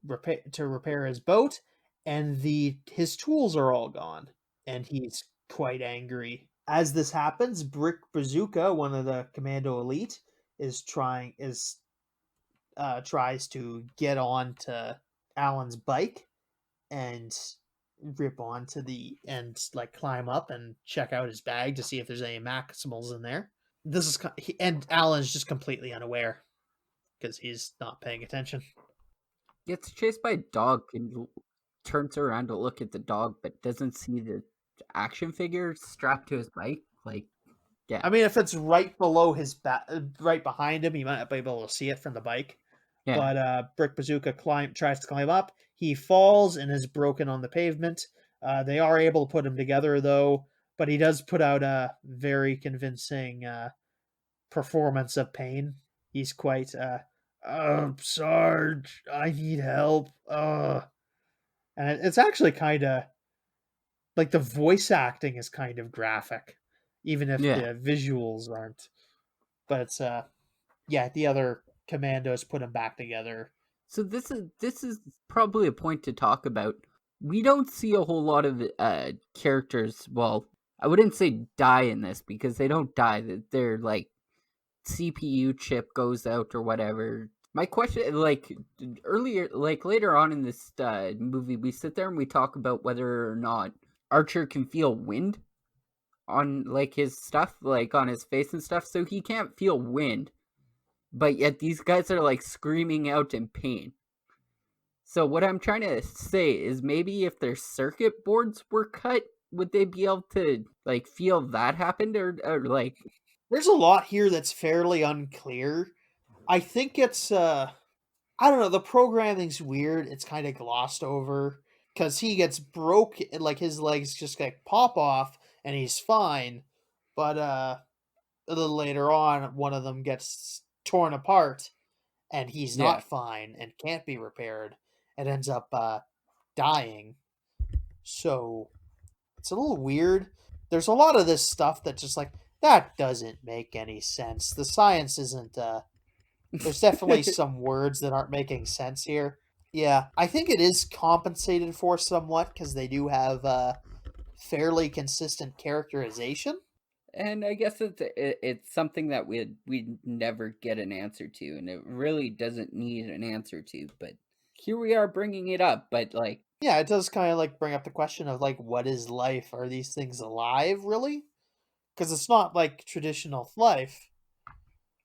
repair his boat, and his tools are all gone, and he's quite angry. As this happens, Brick Bazooka, one of the Commando Elite, tries to get onto Alan's bike and rip onto the and like climb up and check out his bag to see if there's any Maximals in there. This is and Alan's just completely unaware because he's not paying attention. Gets chased by a dog and turns around to look at the dog, but doesn't see the action figure strapped to his bike. Like, yeah. I mean, if it's right below his back, right behind him, he might not be able to see it from the bike. Yeah. But Brick Bazooka tries to climb up. He falls and is broken on the pavement. They are able to put him together, though, but he does put out a very convincing performance of pain. He's quite, Sarge, I need help. And it's actually kind of like the voice acting is kind of graphic, even if Yeah. the visuals aren't. But it's yeah, the other commandos put him back together. So this is probably a point to talk about. We don't see a whole lot of characters. Well, I wouldn't say die in this because they don't die. They're like CPU chip goes out or whatever. My question, like earlier, like later on in this movie, we sit there and we talk about whether or not Archer can feel wind on like his stuff, like on his face and stuff. So he can't feel wind, but yet these guys are like screaming out in pain. So what I'm trying to say is maybe if their circuit boards were cut, would they be able to like feel that happened or like? There's a lot here that's fairly unclear. I think it's I don't know, the programming's weird. It's kind of glossed over cuz he gets broke, like his legs just like pop off and he's fine. But a little later on one of them gets torn apart and he's Yeah. not fine and can't be repaired and ends up dying. So it's a little weird. There's a lot of this stuff that just like that doesn't make any sense. The science isn't there's definitely some words that aren't making sense here. Yeah, I think it is compensated for somewhat because they do have fairly consistent characterization. And I guess it's something that we never get an answer to, and it really doesn't need an answer to. But here we are bringing it up. But like, Yeah, it does kind of like bring up the question of like, what is life? Are these things alive, really? Because it's not like traditional life,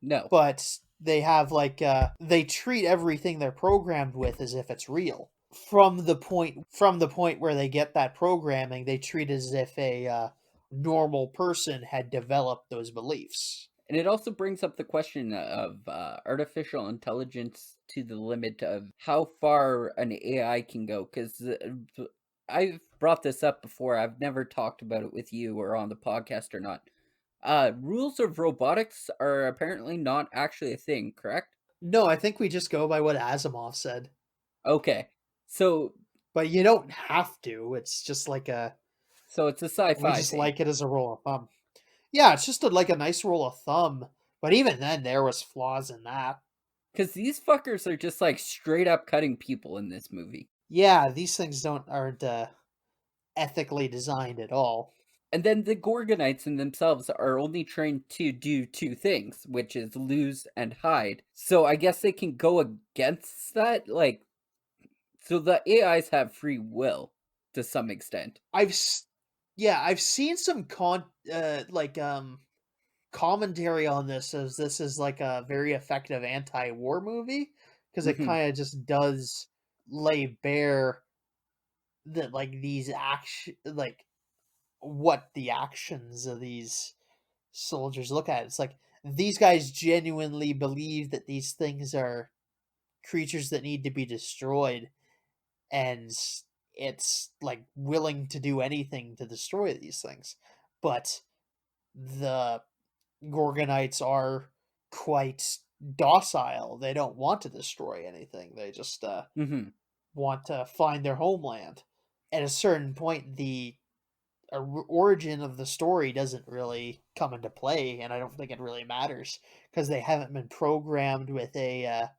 no, but they have like they treat everything they're programmed with as if it's real. From the point where they get that programming, they treat it as if a normal person had developed those beliefs. and it also brings up the question of artificial intelligence to the limit of how far an AI can go. Because I've brought this up before. I've never talked about it with you or on the podcast or not. Rules of robotics are apparently not actually a thing, correct? No, I think we just go by what Asimov said. Okay. So But you don't have to. It's just like it's a sci-fi we just thing. like it as a rule of thumb. Yeah, it's just like a nice rule of thumb. But even then, there was flaws in that. Because these fuckers are just like straight up cutting people in this movie. Yeah, these things aren't ethically designed at all. And then the Gorgonites in themselves are only trained to do two things, which is lose and hide. So I guess they can go against that. Like, so the AIs have free will to some extent. I've seen some commentary on this as this is like a very effective anti-war movie because it Mhm. kind of just does lay bare that like these action like what the actions of these soldiers look at. It's like these guys genuinely believe that these things are creatures that need to be destroyed and it's like willing to do anything to destroy these things. But the Gorgonites are quite docile. They don't want to destroy anything. They just Mhm. want to find their homeland. At a certain point, the origin of the story doesn't really come into play, and I don't think it really matters because they haven't been programmed with a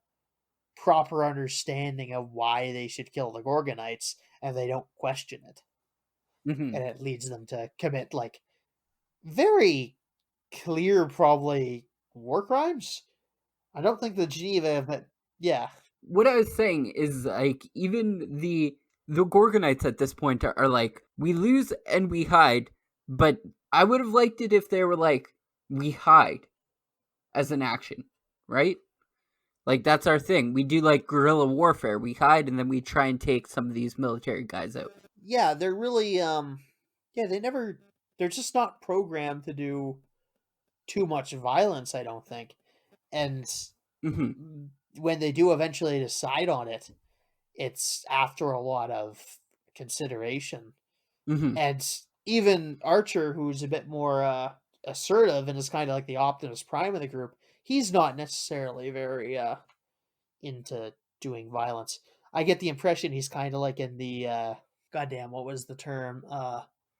proper understanding of why they should kill the Gorgonites, and they don't question it, Mhm. and it leads them to commit like very clear, probably war crimes. I don't think the Geneva, but yeah, What I was saying is like even the Gorgonites at this point are like we lose and we hide, but I would have liked it if they were like we hide as an action, right? Like that's our thing. We do like guerrilla warfare. We hide and then we try and take some of these military guys out. yeah, they're really yeah, they're just not programmed to do too much violence, I don't think. And Mhm. when they do eventually decide on it, it's after a lot of consideration. Mhm. And even Archer, who's a bit more assertive and is kind of like the Optimus Prime of the group, he's not necessarily very into doing violence. I get the impression he's kind of like in the goddamn, what was the term?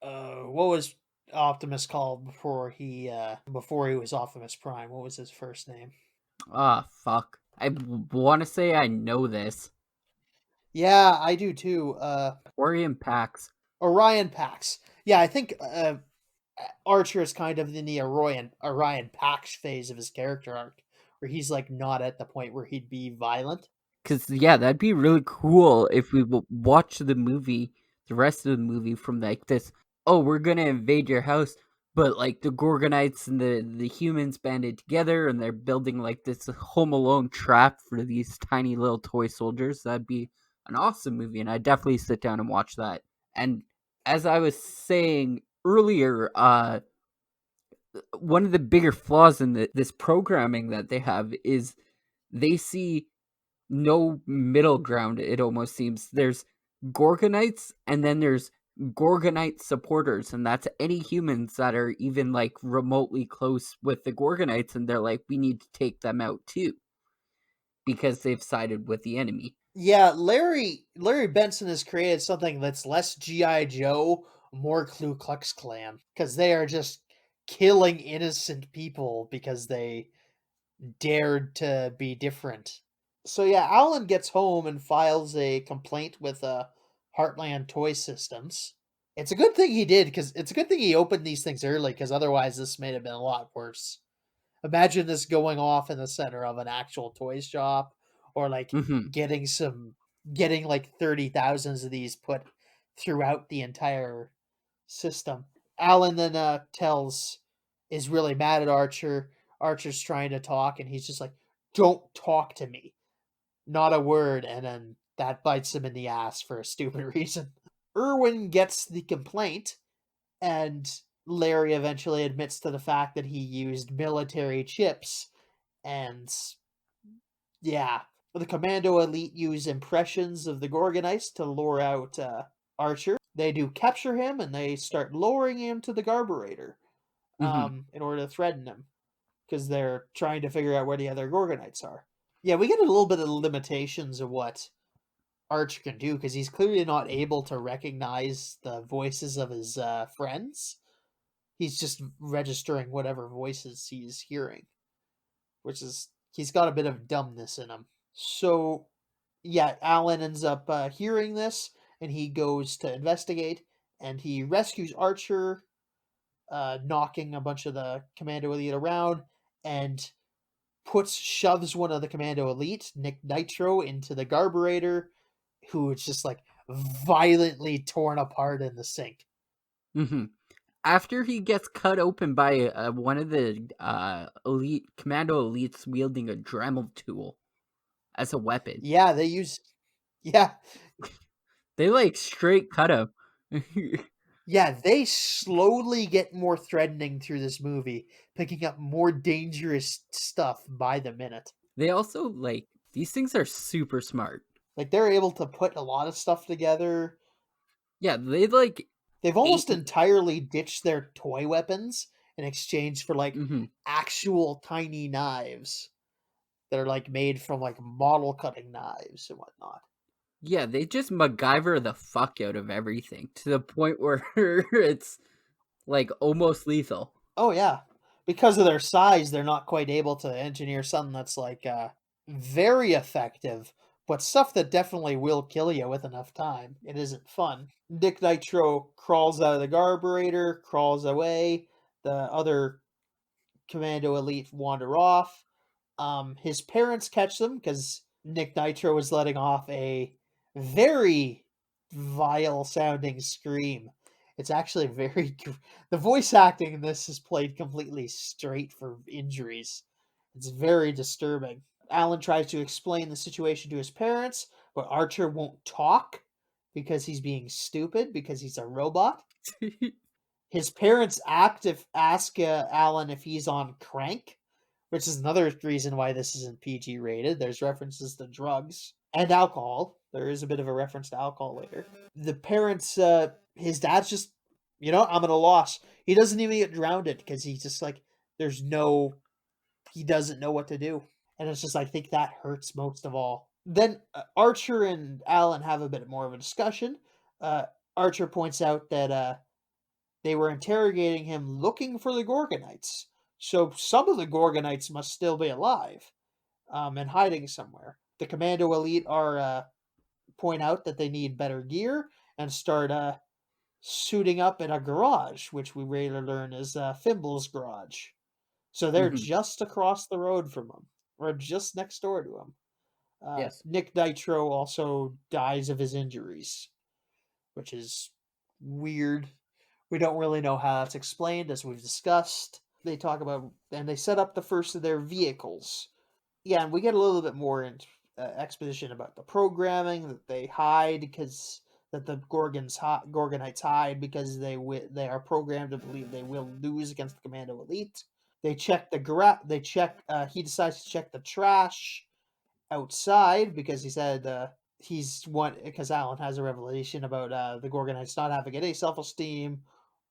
What was Optimus called before he was Optimus Prime? What was his first name? Ah, fuck. I want to say I know this. Yeah, I do too. Orion Pax. Orion Pax. Yeah, I think Archer is kind of in the Orion Pax phase of his character arc, where he's like not at the point where he'd be violent. Cause yeah, that'd be really cool if we watch the movie, the rest of the movie from like this. Oh, we're gonna invade your house, but like the Gorgonites and the humans banded together, and they're building like this Home Alone trap for these tiny little toy soldiers. That'd be an awesome movie, and I'd definitely sit down and watch that. And as I was saying earlier, one of the bigger flaws in this programming that they have is they see no middle ground. It almost seems there's Gorgonites and then there's Gorgonite supporters, and that's any humans that are even like remotely close with the Gorgonites, and they're like, we need to take them out too because they've sided with the enemy. Yeah, Larry Benson has created something that's less GI Joe, more Ku Klux Klan, because they are just killing innocent people because they dared to be different. So yeah, Alan gets home and files a complaint with Heartland Toy Systems. It's a good thing he did, because it's a good thing he opened these things early, because otherwise this may have been a lot worse. Imagine this going off in the center of an actual toy shop, or like Hmm. getting some getting like 30,000 of these put throughout the entire system. Alan then tells is really mad at Archer. Archer's trying to talk and he's just like, "Don't talk to me. Not a word." And then that bites him in the ass for a stupid reason. Irwin gets the complaint, and Larry eventually admits to the fact that he used military chips. And yeah, the Commando Elite use impressions of the Gorgonites to lure out Archer. They do capture him and they start lowering him to the carburetor Hmm. in order to threaten him, because they're trying to figure out where the other Gorgonites are. Yeah, we get a little bit of the limitations of what Archer can do, because he's clearly not able to recognize the voices of his friends. He's just registering whatever voices he's hearing, which is he's got a bit of dumbness in him. So, yeah, Alan ends up hearing this, and he goes to investigate, and he rescues Archer, knocking a bunch of the Commando Elite around, and shoves one of the Commando Elite, Nick Nitro, into the carburetor, who is just like violently torn apart in the sink. Hmm. After he gets cut open by one of the elite commando elites wielding a Dremel tool as a weapon, Yeah, they use. Yeah, they like straight cut him. yeah, they slowly get more threatening through this movie, picking up more dangerous stuff by the minute. They also like these things are super smart. Like they're able to put a lot of stuff together. Yeah, they like They've ate. almost entirely ditched their toy weapons in exchange for like Mm-hmm. actual tiny knives that are like made from like model cutting knives and whatnot. Yeah, they just MacGyver the fuck out of everything to the point where it's like almost lethal. Oh yeah, because of their size, they're not quite able to engineer something that's like very effective, but stuff that definitely will kill you with enough time. It isn't fun. Dick Nitro crawls out of the carburetor, crawls away, The other Commando Elite wander off. His parents catch them because Nick Nitro is letting off a very vile sounding scream. It's actually the voice acting in this is played completely straight for injuries. It's very disturbing. Alan tries to explain the situation to his parents, but Archer won't talk because he's being stupid because he's a robot. His parents ask Alan if he's on crank, which is another reason why this isn't PG rated. There's references to drugs and alcohol. There is a bit of a reference to alcohol later. The parents, his dad's just, I'm at a loss. He doesn't even get drowned because he's just like, he doesn't know what to do. And it's just, I think that hurts most of all. Then Archer and Alan have a bit more of a discussion. Archer points out that they were interrogating him looking for the Gorgonites. So some of the Gorgonites must still be alive and hiding somewhere. The Commando Elite point out that they need better gear and start suiting up in a garage, which we later learn is Fimbul's garage. So they're just across the road from him, or just next door to him. Yes. Nick Nitro also dies of his injuries, which is weird. We don't really know how that's explained, as we've discussed. They talk about, and they set up the first of their vehicles. Yeah, and we get a little bit more exposition about the programming that they hide that the Gorgonites hide because they are programmed to believe they will lose against the Commando Elite. They check he decides to check the trash outside because he said because Alan has a revelation about the Gorgonites not having any self-esteem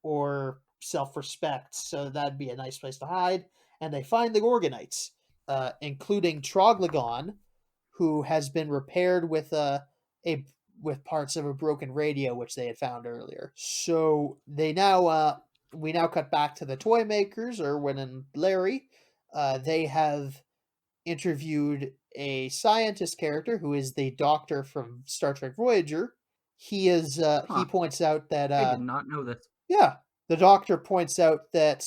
or self-respect, so that'd be a nice place to hide. And they find the Gorgonites, including Troglogon, who has been repaired with with parts of a broken radio which they had found earlier. So we now cut back to the toy makers, Erwin and Larry. They have interviewed a scientist character who is the doctor from Star Trek Voyager. He points out that I did not know this. Yeah, the doctor points out that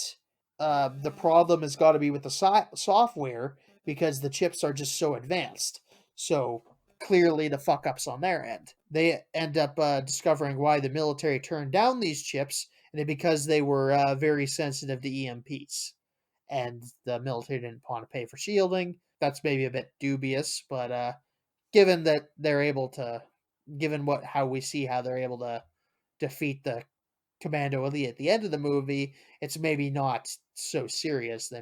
the problem has got to be with the software because the chips are just so advanced. So clearly the fuck ups on their end. They end up discovering why the military turned down these chips, and because they were very sensitive to EMPs, and the military didn't want to pay for shielding. That's maybe a bit dubious, but given that they're able to, how we see how they're able to defeat the Commando Elite at the end of the movie, it's maybe not so serious.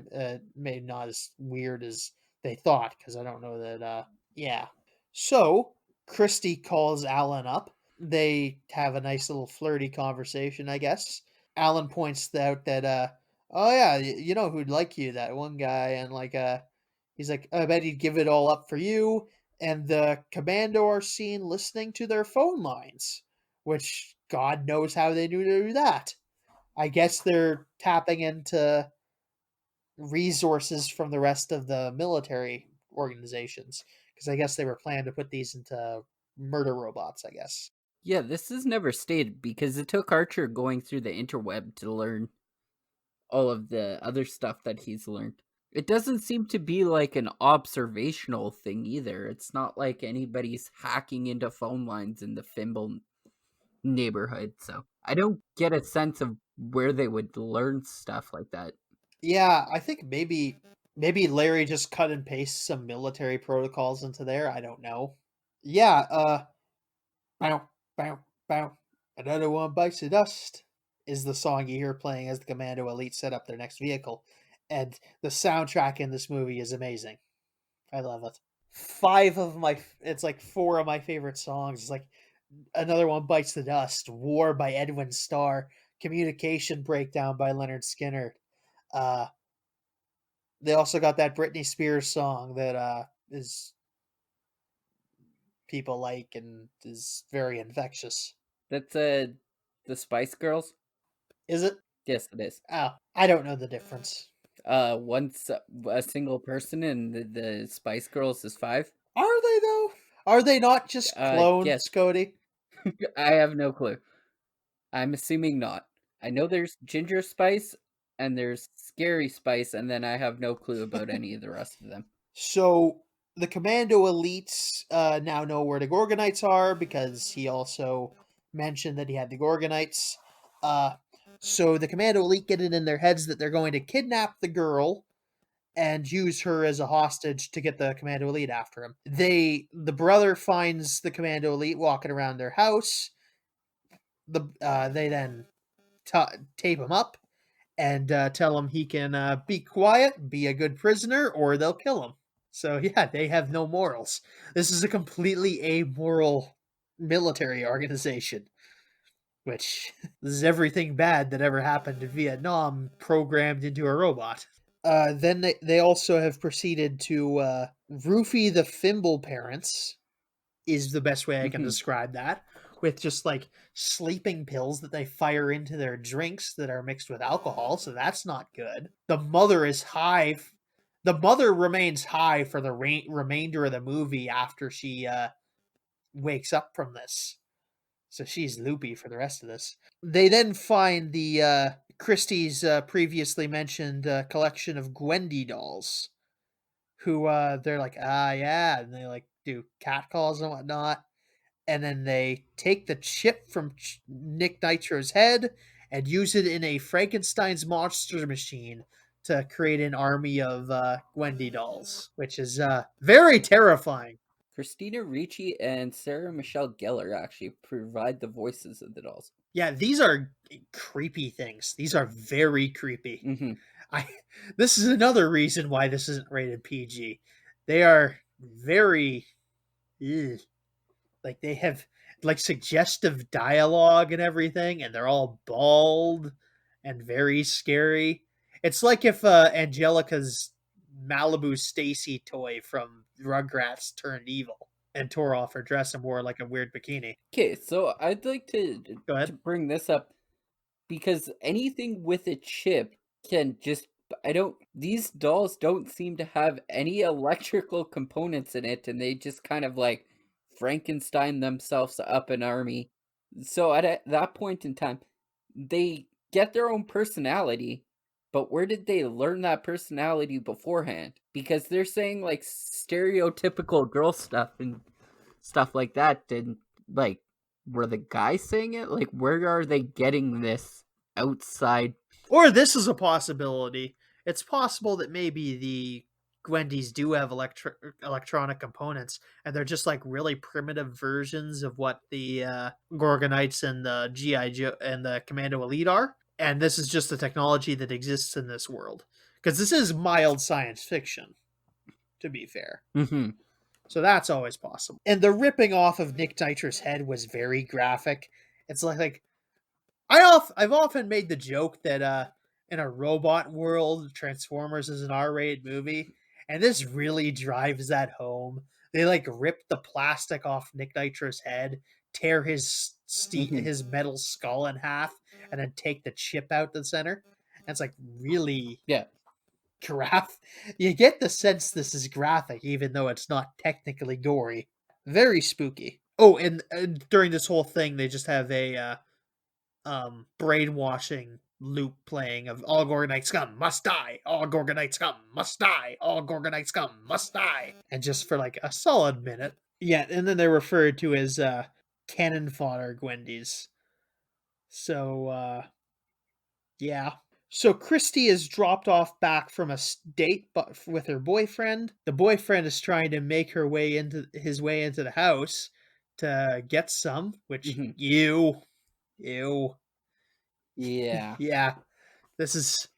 Maybe not as weird as they thought, because I don't know that. Yeah. So Christy calls Alan up. They have a nice little flirty conversation, I guess. Alan points out that oh yeah, you know who'd like you, that one guy, and he's like, I bet he'd give it all up for you. And the commando are seen listening to their phone lines, which God knows how they knew to do that. I guess they're tapping into resources from the rest of the military organizations, because I guess they were planning to put these into murder robots, I guess. Yeah, this is never stated because it took Archer going through the interweb to learn all of the other stuff that he's learned. It doesn't seem to be like an observational thing either. It's not like anybody's hacking into phone lines in the Fimble neighborhood, so I don't get a sense of where they would learn stuff like that. Yeah, I think maybe Larry just cut and paste some military protocols into there. I don't know. Yeah, bow, bow, bow. Another one bites the dust is the song you hear playing as the Commando Elite set up their next vehicle. And the soundtrack in this movie is amazing. I love it. It's like 4 of my favorite songs. It's like Another One Bites the Dust, War by Edwin Starr, Communication Breakdown by Leonard Skinner. They also got that Britney Spears song that is people like and is very infectious. That's the Spice Girls? Is it? Yes, it is. Oh, I don't know the difference. Once a single person and the Spice Girls is 5. Are they though? Are they not just clones, yes. Cody? I have no clue. I'm assuming not. I know there's Ginger Spice and there's Scary Spice, and then I have no clue about any of the rest of them. So the Commando elites now know where the Gorgonites are because he also mentioned that he had the Gorgonites. So the Commando elite get it in their heads that they're going to kidnap the girl and use her as a hostage to get the Commando elite after him. The brother finds the Commando elite walking around their house. They then tape him up and tell him he can be quiet, be a good prisoner, or they'll kill him. So yeah, they have no morals. This is a completely amoral military organization, which this is everything bad that ever happened in Vietnam programmed into a robot. Then they also have proceeded to roofie the Fimble parents, is the best way I can describe that, with just like sleeping pills that they fire into their drinks that are mixed with alcohol, so that's not good. The mother is high. The mother remains high for the remainder of the movie after she wakes up from this. So she's loopy for the rest of this. They then find the Christie's previously mentioned collection of Gwendy dolls, who they're like, yeah, and they like do catcalls and whatnot. And then they take the chip from Nick Nitro's head and use it in a Frankenstein's monster machine to create an army of Gwendy dolls, which is very terrifying. Christina Ricci and Sarah Michelle Gellar actually provide the voices of the dolls. Yeah, these are creepy things. These are very creepy. Mm-hmm. This is another reason why this isn't rated PG. They are very... Ugh. Like, they have like suggestive dialogue and everything, and they're all bald and very scary. It's like if Angelica's Malibu Stacy toy from Rugrats turned evil and tore off her dress and wore like a weird bikini. Okay, so I'd like Go ahead. to bring this up because anything with a chip can just these dolls don't seem to have any electrical components in it, and they just kind of like Frankenstein themselves up an army. So at that point in time, they get their own personality, but where did they learn that personality beforehand? Because they're saying like stereotypical girl stuff and stuff like that, and like, were the guys saying it? Like, where are they getting this outside? Or this is a possibility. It's possible that maybe the Gwendys do have electronic components, and they're just like really primitive versions of what the Gorgonites and the GI Joe and the Commando Elite are. And this is just the technology that exists in this world, because this is mild science fiction, to be fair. Mm-hmm. So that's always possible. And the ripping off of Nick Nitro's head was very graphic. It's like I've often made the joke that in a robot world, Transformers is an R-rated movie, and this really drives that home. They like rip the plastic off Nick Nitro's head, tear his his metal skull in half, and then take the chip out the center. And it's like really graphic. You get the sense this is graphic, even though it's not technically gory. Very spooky. Oh, and during this whole thing, they just have a brainwashing loop playing of all Gorgonite scum must die, all Gorgonite scum must die, all Gorgonite scum must die, and just for like a solid minute. Yeah, and then they're referred to as cannon fodder Gwendys. So yeah. So Christy is dropped off back from a date with her boyfriend. The boyfriend is trying to make his way into the house to get some, which ew. Yeah. Yeah. This is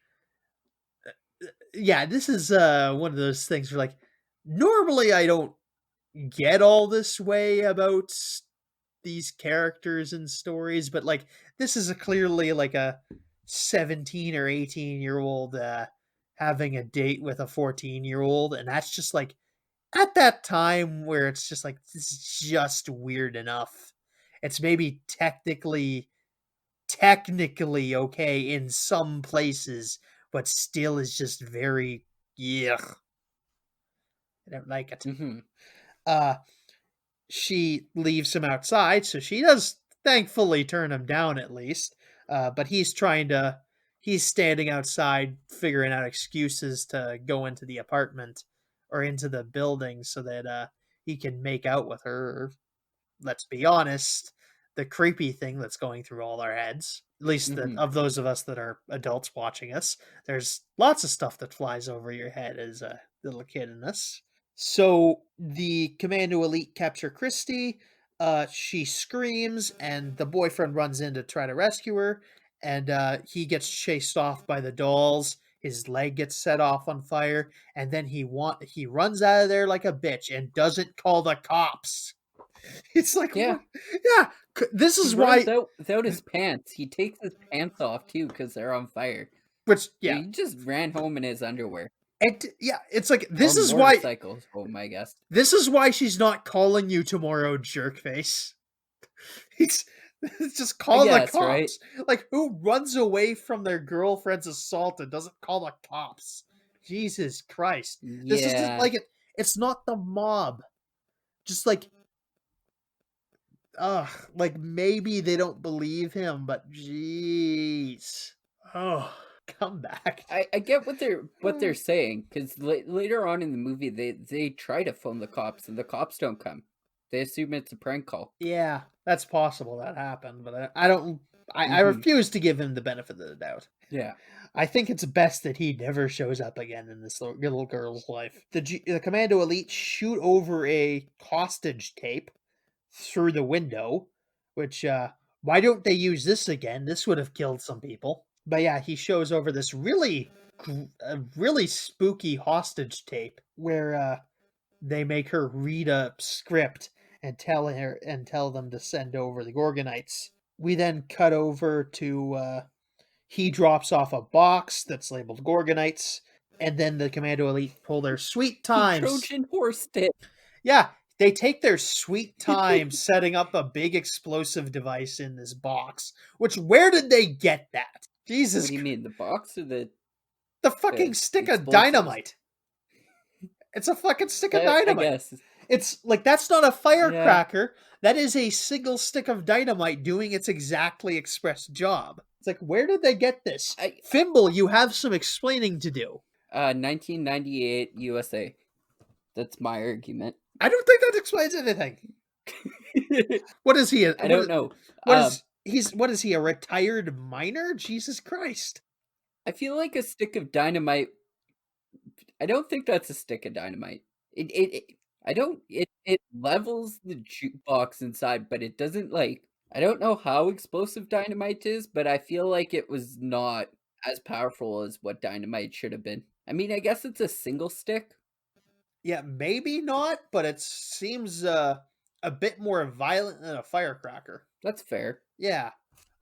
one of those things where like normally I don't get all this way about these characters and stories, but like this is clearly like a 17 or 18-year-old having a date with a 14-year-old, and that's just like at that time where it's just like this is just weird enough. It's maybe technically okay in some places, but still is just very yuck. I don't like it. She leaves him outside, so she does thankfully turn him down at least. But he's trying to he's standing outside figuring out excuses to go into the apartment or into the building so that he can make out with her. Or, let's be honest, the creepy thing that's going through all our heads, at least of those of us that are adults watching us, there's lots of stuff that flies over your head as a little kid in this. So the Commando Elite capture Christy. She screams, and the boyfriend runs in to try to rescue her, and he gets chased off by the dolls. His leg gets set off on fire, and then he runs out of there like a bitch and doesn't call the cops. It's like, Yeah. yeah, this is why. Without his pants. He takes his pants off, too, because they're on fire. Which, yeah. He just ran home in his underwear. It's like, this or is why. Motorcycles home, I guess. This is why she's not calling you tomorrow, jerkface. He's just call the cops. Right? Like, who runs away from their girlfriend's assault and doesn't call the cops? Jesus Christ. Yeah. This is just like it's not the mob. Just like, like maybe they don't believe him, but jeez. Oh, come back. I get what they're saying, because later on in the movie they try to phone the cops and the cops don't come. They assume it's a prank call. Yeah, that's possible that happened, but I refuse to give him the benefit of the doubt. Yeah. I think it's best that he never shows up again in this little girl's life. The Commando Elite shoot over a hostage tape through the window, which, why don't they use this again? This would have killed some people. But yeah, he shows over this really spooky hostage tape where they make her read a script and tell them to send over the Gorgonites. We then cut over to he drops off a box that's labeled Gorgonites, and then the Commando Elite pull their sweet times. Trojan horse it. Yeah, they take their sweet time setting up a big explosive device in this box. Which, where did they get that? Jesus. What do you mean, the box or the fucking stick of dynamite? It's a fucking stick of dynamite. I guess. It's like, that's not a firecracker. Yeah. That is a single stick of dynamite doing its exactly express job. It's like, where did they get this? Fimble, you have some explaining to do. 1998 USA. That's my argument. I don't think that explains anything. What is he? I don't know. What is he, a retired miner? Jesus Christ. I feel like a stick of dynamite. I don't think that's a stick of dynamite. It levels the jukebox inside, but it doesn't, like, I don't know how explosive dynamite is, but I feel like it was not as powerful as what dynamite should have been. I mean, I guess it's a single stick. Yeah, maybe not, but it seems a bit more violent than a firecracker. That's fair. Yeah.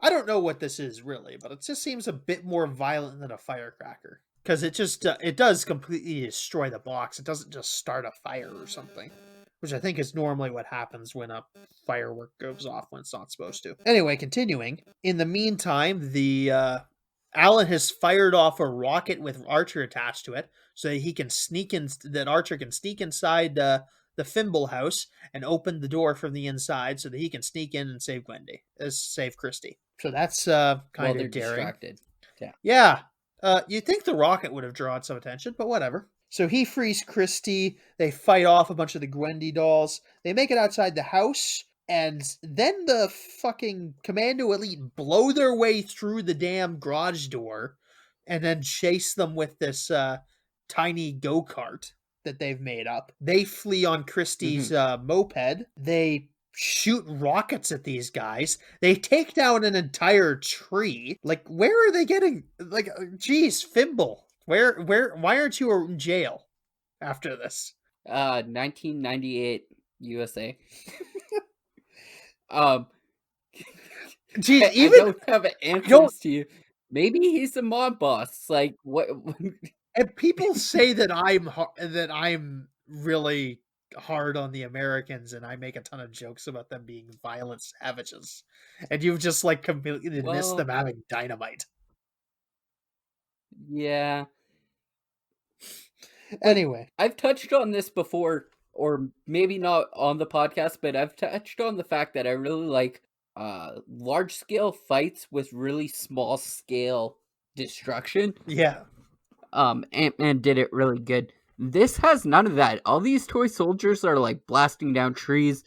I don't know what this is really, but it just seems a bit more violent than a firecracker. Because it just, it does completely destroy the box. It doesn't just start a fire or something. Which I think is normally what happens when a firework goes off when it's not supposed to. Anyway, continuing. In the meantime, Alan has fired off a rocket with Archer attached to it, so that he can that Archer can sneak inside the Fimble house and open the door from the inside, so that he can sneak in and save save Christy. So that's kind of daring. Distracted. Yeah. Yeah. You'd think the rocket would have drawn some attention, but whatever. So he frees Christy. They fight off a bunch of the Gwendy dolls. They make it outside the house. And then the fucking Commando Elite blow their way through the damn garage door and then chase them with this tiny go-kart that they've made up. They flee on Christy's moped. They shoot rockets at these guys. They take down an entire tree. Like, where are they getting, like, geez, Fimble, why aren't you in jail after this? 1998 USA. Geez, I don't have answers to you. Maybe he's a mob boss. Like, what? And people say that I'm really hard on the Americans, and I make a ton of jokes about them being violent savages, and you've just like completely missed them having dynamite. Yeah. Anyway, I've touched on this before, or maybe not on the podcast, but I've touched on the fact that I really like large scale fights with really small scale destruction. Yeah. Ant-Man did it really good. This has none of that. All these toy soldiers are like blasting down trees.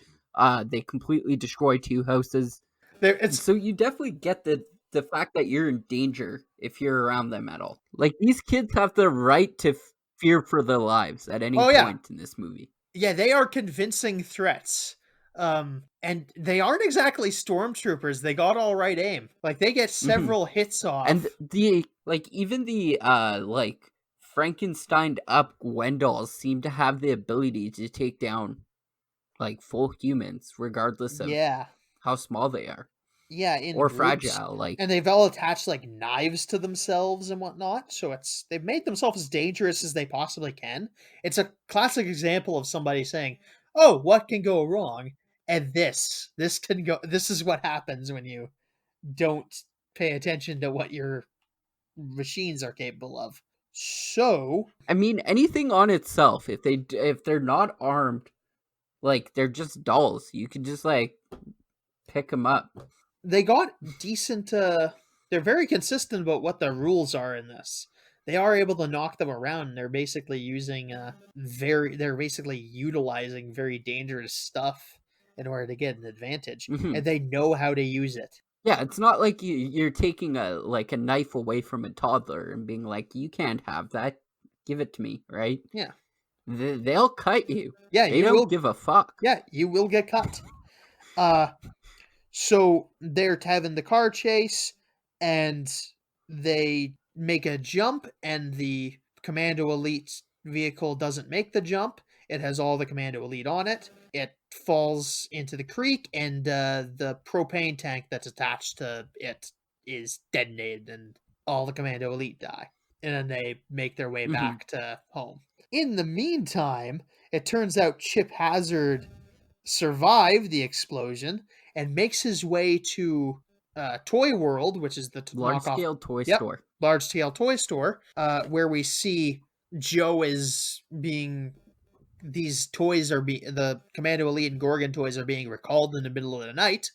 They completely destroy two houses. It's So you definitely get the fact that you're in danger if you're around them at all. Like, these kids have the right to fear for their lives at any oh yeah. point in this movie. Yeah, they are convincing threats. And they aren't exactly stormtroopers. They got all right aim. Like, they get several hits off. And even the like Frankenstein up Gwendolls seem to have the ability to take down like full humans, regardless of yeah. how small they are Yeah, in or groups. fragile. Like, And they've all attached like knives to themselves and whatnot. So they've made themselves as dangerous as they possibly can. It's a classic example of somebody saying, "Oh, what can go wrong?" And this can go. This is what happens when you don't pay attention to what your machines are capable of. So I mean, anything on itself, if they're not armed, like, they're just dolls. You can just like pick them up. they got decent. They're very consistent about what the rules are in this. They are able to knock them around. They're basically using they're basically utilizing very dangerous stuff in order to get an advantage, Mhm. and they know how to use it. Yeah, it's not like you're taking a knife away from a toddler and being like, "You can't have that. Give it to me," right? Yeah, They'll cut you. yeah, They you don't will. give a fuck. Yeah, you will get cut. Uh, so they're having the car chase, and they make a jump, and the Commando Elite vehicle doesn't make the jump. It has all the Commando Elite on it. It falls into the creek, and the propane tank that's attached to it is detonated, and all the Commando Elite die. And then they make their way Mhm. back to home. In the meantime, it turns out Chip Hazard survived the explosion and makes his way to Toy World, which is the Large knockoff. scale toy Yep, store. large scale toy store, where we see Joe is being. These toys are the Commando Elite and Gorgon toys are being recalled in the middle of the night,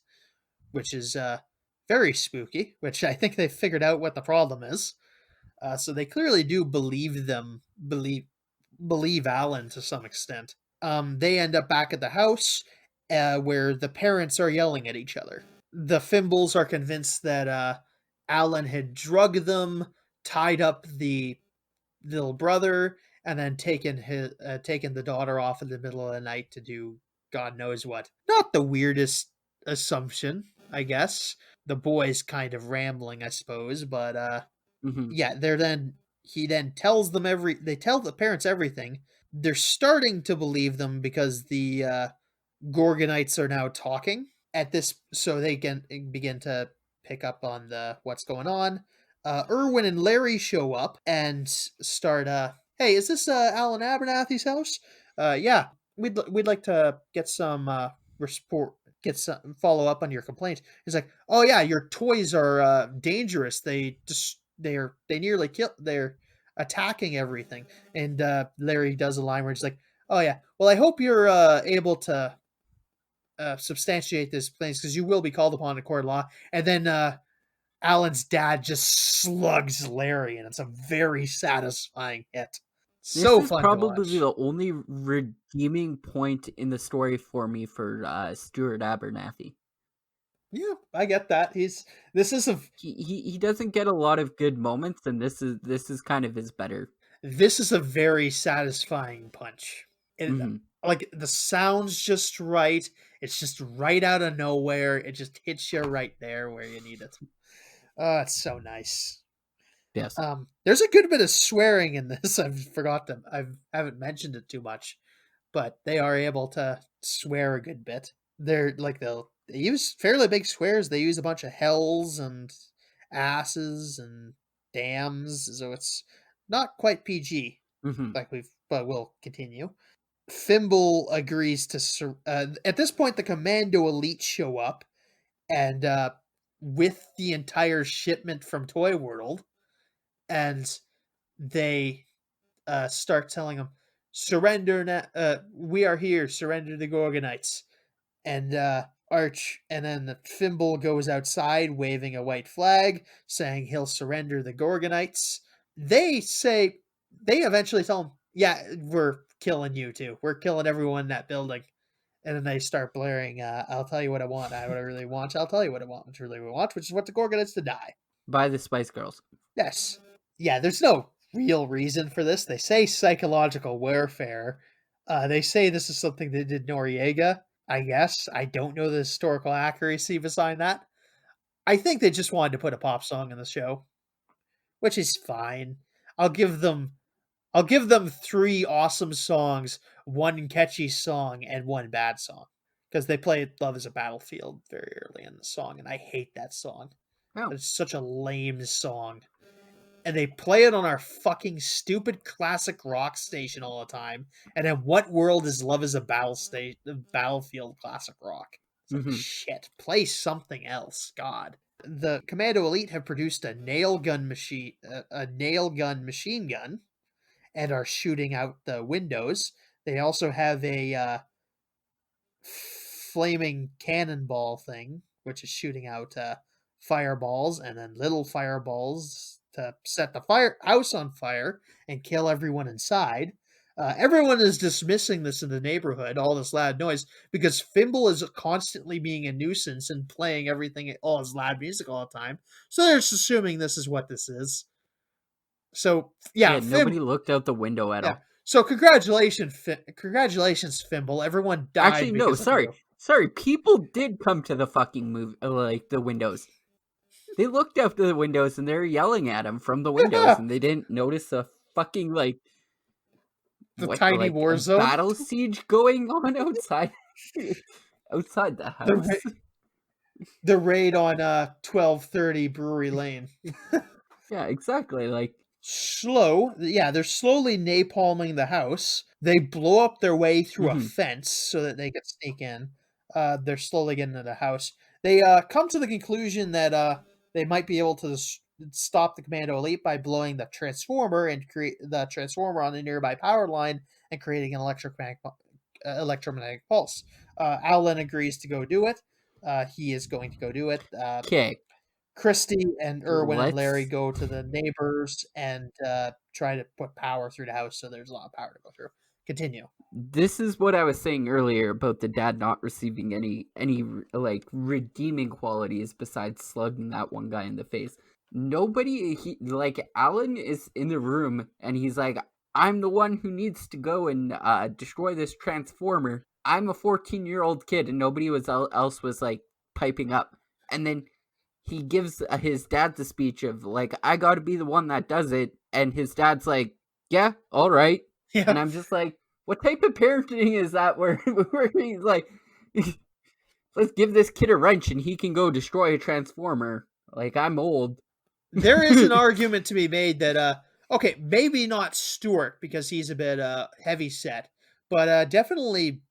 which is very spooky. Which I think they figured out what the problem is. So they clearly do believe Alan to some extent. They end up back at the house where the parents are yelling at each other. The Fimbles are convinced that Alan had drugged them, tied up the little brother, and then taken the daughter off in the middle of the night to do God knows what. Not the weirdest assumption, I guess. The boy's kind of rambling, I suppose, but Mhm. yeah, he then tells them they tell the parents everything. They're starting to believe them because the Gorgonites are now talking at this, so they can begin to pick up on the what's going on. Irwin and Larry show up and start. Hey, is this Alan Abernathy's house? Yeah, we'd like to get some report, get some follow up on your complaint. He's like, oh yeah, your toys are dangerous. They nearly kill. They're attacking everything. And Larry does a line where he's like, oh yeah, well I hope you're able to substantiate this claims because you will be called upon in court of law. And then Alan's dad just slugs Larry, and it's a very satisfying hit. This So is fun to probably watch. the only redeeming point in the story for me for Stuart Abernathy. Yeah, I get that. This is a He doesn't get a lot of good moments, and this is kind of his better. this is a very satisfying punch. It, Mm-hmm. like the sound's just right. It's just right out of nowhere. It just hits you right there where you need it. Oh, it's so nice. Yes. There's a good bit of swearing in this. I haven't mentioned it too much, but they are able to swear a good bit. They're like they use fairly big swears. They use a bunch of hells and asses and dams, so it's not quite PG. Mm-hmm. But we'll continue. Thimble agrees to at this point the Commando Elite show up and with the entire shipment from Toy World, and they start telling him, "Surrender now! We are here. Surrender the Gorgonites." And Arch, and then Fimble goes outside waving a white flag, saying he'll surrender the Gorgonites. They eventually tell him, yeah, we're killing you too. We're killing everyone in that building. And then they start blaring, I'll tell you what I want, what I really want. I'll tell you what I want, what I really want, which is what the Gorgonites to die. By the Spice Girls. Yes. Yeah, there's no real reason for this. They say psychological warfare. They say this is something that did Noriega, I guess. I don't know the historical accuracy behind that. I think they just wanted to put a pop song in the show, which is fine. I'll give them 3 awesome songs, 1 catchy song, and 1 bad song. Because they play Love is a Battlefield very early in the song, and I hate that song. Oh. It's such a lame song. And they play it on our fucking stupid classic rock station all the time. And in what world is Love is a Battlefield classic rock? It's like, shit, play something else. God. The Commando Elite have produced a nail gun machine gun, and are shooting out the windows. They also have a flaming cannonball thing, which is shooting out fireballs, and then little fireballs to set the house on fire and kill everyone inside. Everyone is dismissing this in the neighborhood, all this loud noise, because Fimble is constantly being a nuisance and playing all his loud music all the time. So they're just assuming this is what this is. So yeah, nobody looked out the window at all. So congratulations, Fimble. Everyone died. Actually, no, sorry. People did come to the fucking movie, like the windows. They looked out the windows and they were yelling at him from the windows, and they didn't notice a fucking tiny war zone battle siege going on outside the house. The raid on 1230 Brewery Lane. Yeah, exactly. They're slowly napalming the house. They blow up their way through a fence so that they can sneak in. They're slowly getting into the house. They come to the conclusion that they might be able to stop the Commando Elite by blowing the transformer and create the transformer on the nearby power line and creating an electromagnetic pulse. Alan agrees to go do it. He is going to go do it. Okay. Christy and Erwin and Larry go to the neighbors and try to put power through the house, so there's a lot of power to go through. Continue. This is what I was saying earlier about the dad not receiving any redeeming qualities besides slugging that one guy in the face. Alan is in the room and he's like, I'm the one who needs to go and destroy this transformer. I'm a 14-year-old kid, and nobody else was piping up. And then he gives his dad the speech of I got to be the one that does it, and his dad's like, yeah, all right. Yeah. And I'm just like, what type of parenting is that where he's like, let's give this kid a wrench and he can go destroy a transformer? I'm old. There is an argument to be made that okay, maybe not Stuart because he's a bit heavy set, but definitely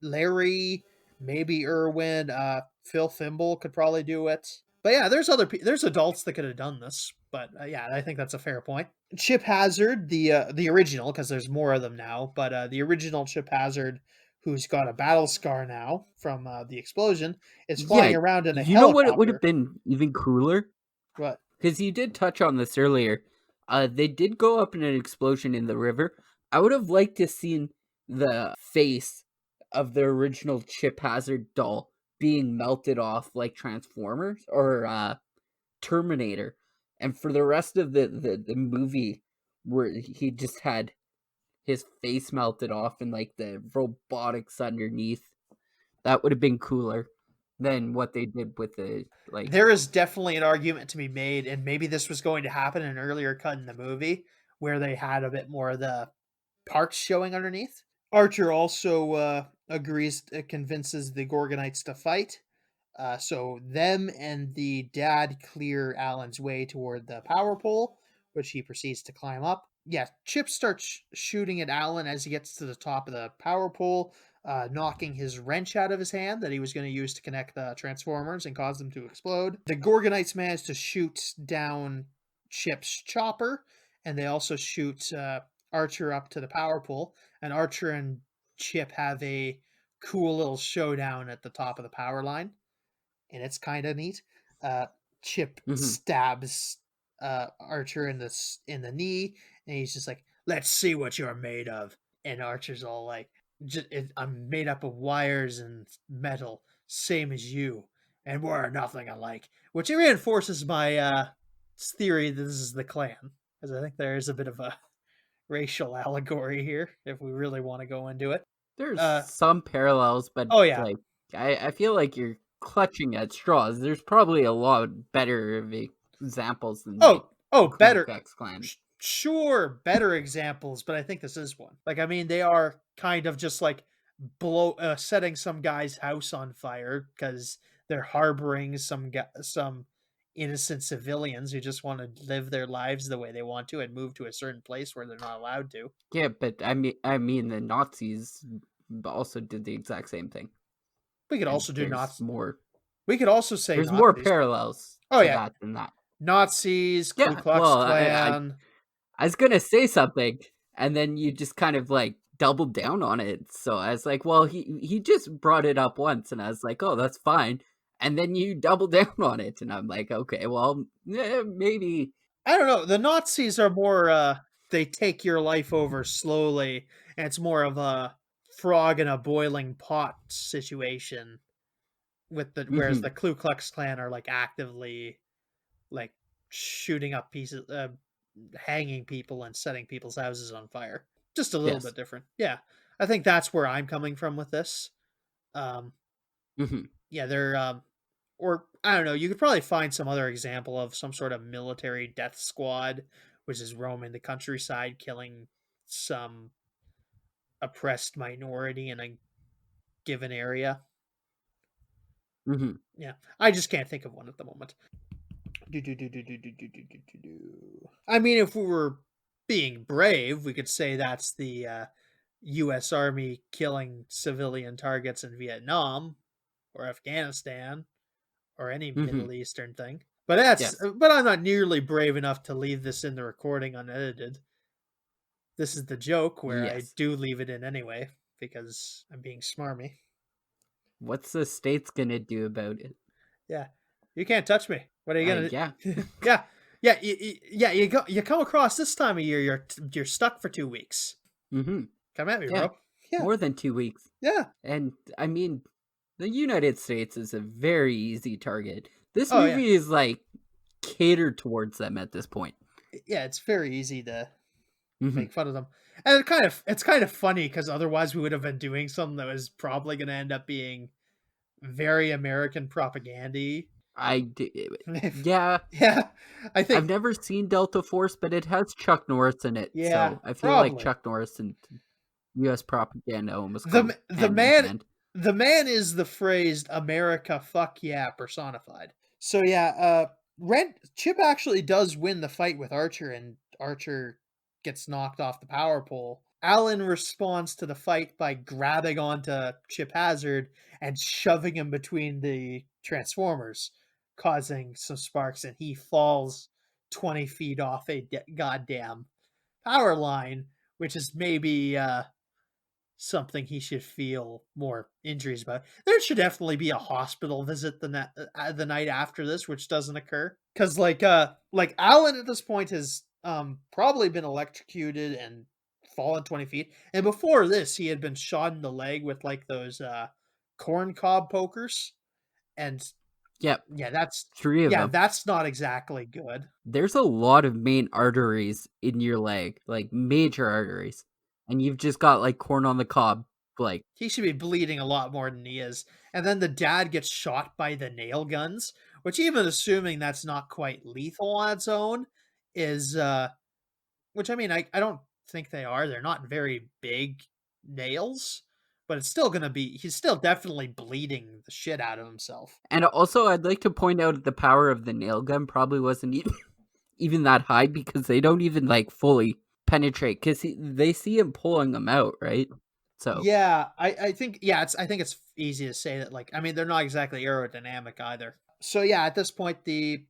Larry, maybe Erwin, Phil Fimble could probably do it. But yeah, there's adults that could have done this. But yeah, I think that's a fair point. Chip Hazard, the original, because there's more of them now, but the original Chip Hazard, who's got a battle scar now from the explosion, is flying around in a helicopter. You know what? It would have been even cooler. What? Because you did touch on this earlier. They did go up in an explosion in the river. I would have liked to seen the face of the original Chip Hazard doll being melted off like Transformers or Terminator. And for the rest of the movie, where he just had his face melted off and the robotics underneath, that would have been cooler than what they did with the There is definitely an argument to be made, and maybe this was going to happen in an earlier cut in the movie where they had a bit more of the parts showing underneath. Archer also convinces the Gorgonites to fight. So them and the dad clear Alan's way toward the power pole, which he proceeds to climb up. Yeah, Chip starts shooting at Alan as he gets to the top of the power pole, knocking his wrench out of his hand that he was going to use to connect the transformers and cause them to explode. The Gorgonites manage to shoot down Chip's chopper, and they also shoot Archer up to the power pole. And Archer and Chip have a cool little showdown at the top of the power line, and it's kind of neat. Uh, Chip Hmm. stabs Archer in the knee, and he's just like, "Let's see what you're made of." And Archer's all like, "I'm made up of wires and metal, same as you, and we're nothing alike." Which reinforces my theory that this is the Klan, because I think there is a bit of a racial allegory here, if we really want to go into it. There's some parallels, but Oh yeah, like I feel like you're clutching at straws. There's probably a lot better of examples than like Ku better. Klux Klan. Sure, better examples, but I think this is one. Like, I mean, they are kind of just like setting some guy's house on fire because they're harboring some innocent civilians who just want to live their lives the way they want to and move to a certain place where they're not allowed to. Yeah, but I mean the Nazis also did the exact same thing. We could And also do Nazis. more. We could also say There's more Nazis. parallels Oh to yeah, that than that. Nazis, Ku Yeah, Klux well, Klan. I was gonna say something, and then you just kind of like doubled down on it. So I was like, well, he just brought it up once, and I was like, oh, that's fine. And then you doubled down on it, and I'm like, okay, well, maybe. I don't know. The Nazis are more they take your life over slowly, and it's more of a frog in a boiling pot situation with the whereas Hmm. the Ku Klux Klan are like actively like shooting up pieces hanging people and setting people's houses on fire. Just a little Yes. bit different. Yeah. I think that's where I'm coming from with this. Um Hmm. yeah, they're or I don't know, you could probably find some other example of some sort of military death squad which is roaming the countryside killing some oppressed minority in a given area. Hmm. Yeah, I just can't think of one at the moment. I mean, if we were being brave, we could say that's the U.S. Army killing civilian targets in Vietnam or Afghanistan or any Hmm. Middle Eastern thing. But Yes. I'm not nearly brave enough to leave this in the recording unedited. This is the joke where I Yes. do leave it in anyway because I'm being smarmy. What's the state's gonna do about it? Yeah, you can't touch me. What are you Yeah. gonna? Yeah, yeah. You come across this time of year, you're stuck for 2 weeks. Hmm. Come at me, Yeah. bro. Yeah, More than 2 weeks. yeah. And I mean, the United States is a very easy target. This Oh yeah, movie is like catered towards them at this point. yeah. It's very easy to Hmm. make fun of them, and it's kind of funny because otherwise we would have been doing something that was probably going to end up being very American propaganda. I d- yeah, Yeah, I I've think. never seen Delta Force, but it has Chuck Norris in it, Yeah, so I feel like probably. Chuck Norris and U.S. propaganda almost the go the hand in man hand. the man is the phrase America fuck yeah personified. So yeah, Rent Chip actually does win the fight with Archer, and Archer gets knocked off the power pole. Alan responds to the fight by grabbing onto Chip Hazard and shoving him between the transformers, causing some sparks, and he falls 20 feet off a goddamn power line, which is maybe something he should feel more injuries about. There should definitely be a hospital visit the night after this, which doesn't occur because like Alan at this point has probably been electrocuted and fallen 20 feet, and before this he had been shot in the leg with like those corn cob pokers, and Yep, yeah, that's three of them. that's not exactly good. There's a lot of main arteries in your leg, like major arteries, and you've just got like corn on the cob, like. He should be bleeding a lot more than he is. And then the dad gets shot by the nail guns, which even assuming that's not quite lethal on its own is which I mean I don't think they are. They're not very big nails, but it's still going to be he's still definitely bleeding the shit out of himself. And also, I'd like to point out the power of the nail gun probably wasn't even that high because they don't even like fully penetrate because they see him pulling them out, right? So, Yeah, I think I think it's easy to say that like I mean they're not exactly aerodynamic either. So yeah, at this point they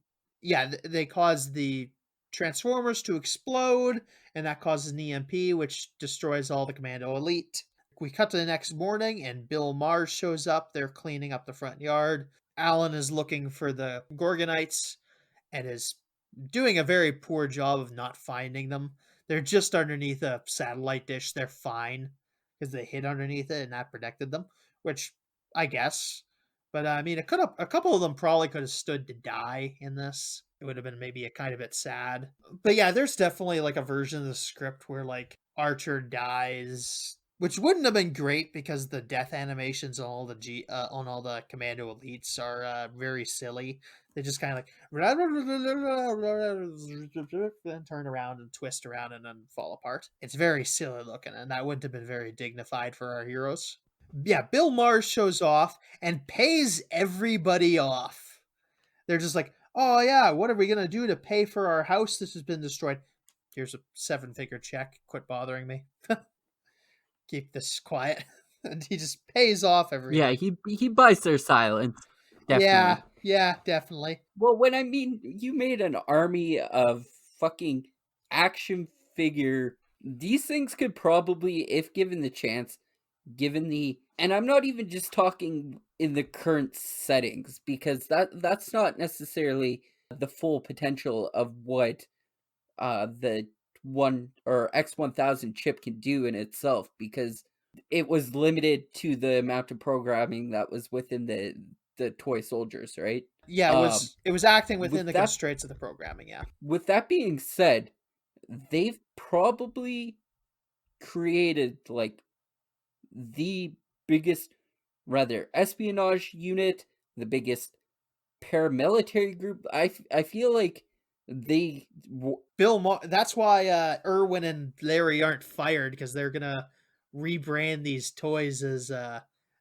cause the transformers to explode and that causes an EMP which destroys all the commando elite. we cut to the next morning, and Bill Maher shows up. They're cleaning up the front yard. Alan is looking for the Gorgonites and is doing a very poor job of not finding them. They're just underneath a satellite dish. They're fine because they hid underneath it and that protected them, which I guess. But I mean, a couple of them probably could have stood to die in this. It would have been maybe a kind of bit sad. But yeah, there's definitely like a version of the script where like Archer dies, which wouldn't have been great because the death animations on all the Commando elites are very silly. They just kind of like and turn around and twist around and then fall apart. It's very silly looking, and that wouldn't have been very dignified for our heroes. Yeah, Bill Maher shows off and pays everybody off. They're just like, oh yeah, what are we gonna do to pay for our house? This has been destroyed. Here's a 7-figure check. Quit bothering me. Keep this quiet. And he just pays off Yeah, everybody. he buys their silence. Definitely. Yeah, definitely. Well, when I mean you made an army of fucking action figure, these things could probably, if given the chance, given the, and I'm not even just talking in the current settings, because that's not necessarily the full potential of what the one or X1000 chip can do in itself, because it was limited to the amount of programming that was within the toy soldiers, right? Yeah, Um, it was acting within with the that constraints of the programming, yeah. with that being said, they've probably created like the biggest, rather, espionage unit, the biggest paramilitary group. I feel like they That's why Irwin and Larry aren't fired, because they're gonna rebrand these toys as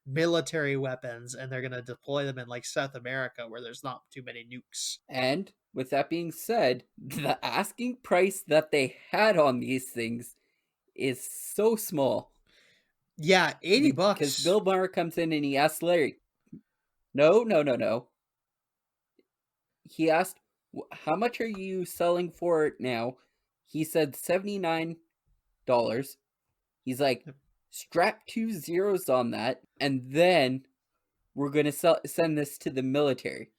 military weapons, and they're gonna deploy them in like South America where there's not too many nukes. and with that being said, the asking price that they had on these things is so small. Yeah, 80 Because bucks. Bill Maher comes in and he asks Larry, no, no, no, no. He asked, how much are you selling for it now? He said $79. He's like, strap 2 zeros on that, and then we're going to send this to the military.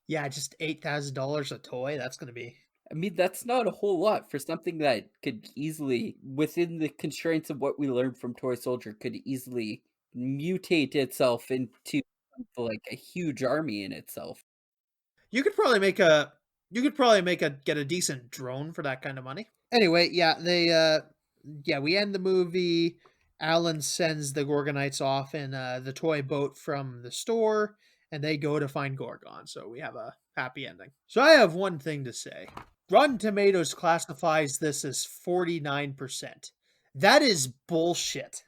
Yeah, just $8,000 a toy. That's gonna be. I mean, that's not a whole lot for something that could easily, within the constraints of what we learned from Toy Soldier, could easily mutate itself into like a huge army in itself. You could probably make a. You could probably get a decent drone for that kind of money. Anyway, yeah, we end the movie. Alan sends the Gorgonites off in the toy boat from the store, and they go to find Gorgon. So we have a happy ending. So I have one thing to say. Rotten Tomatoes classifies this as 49%. That is bullshit.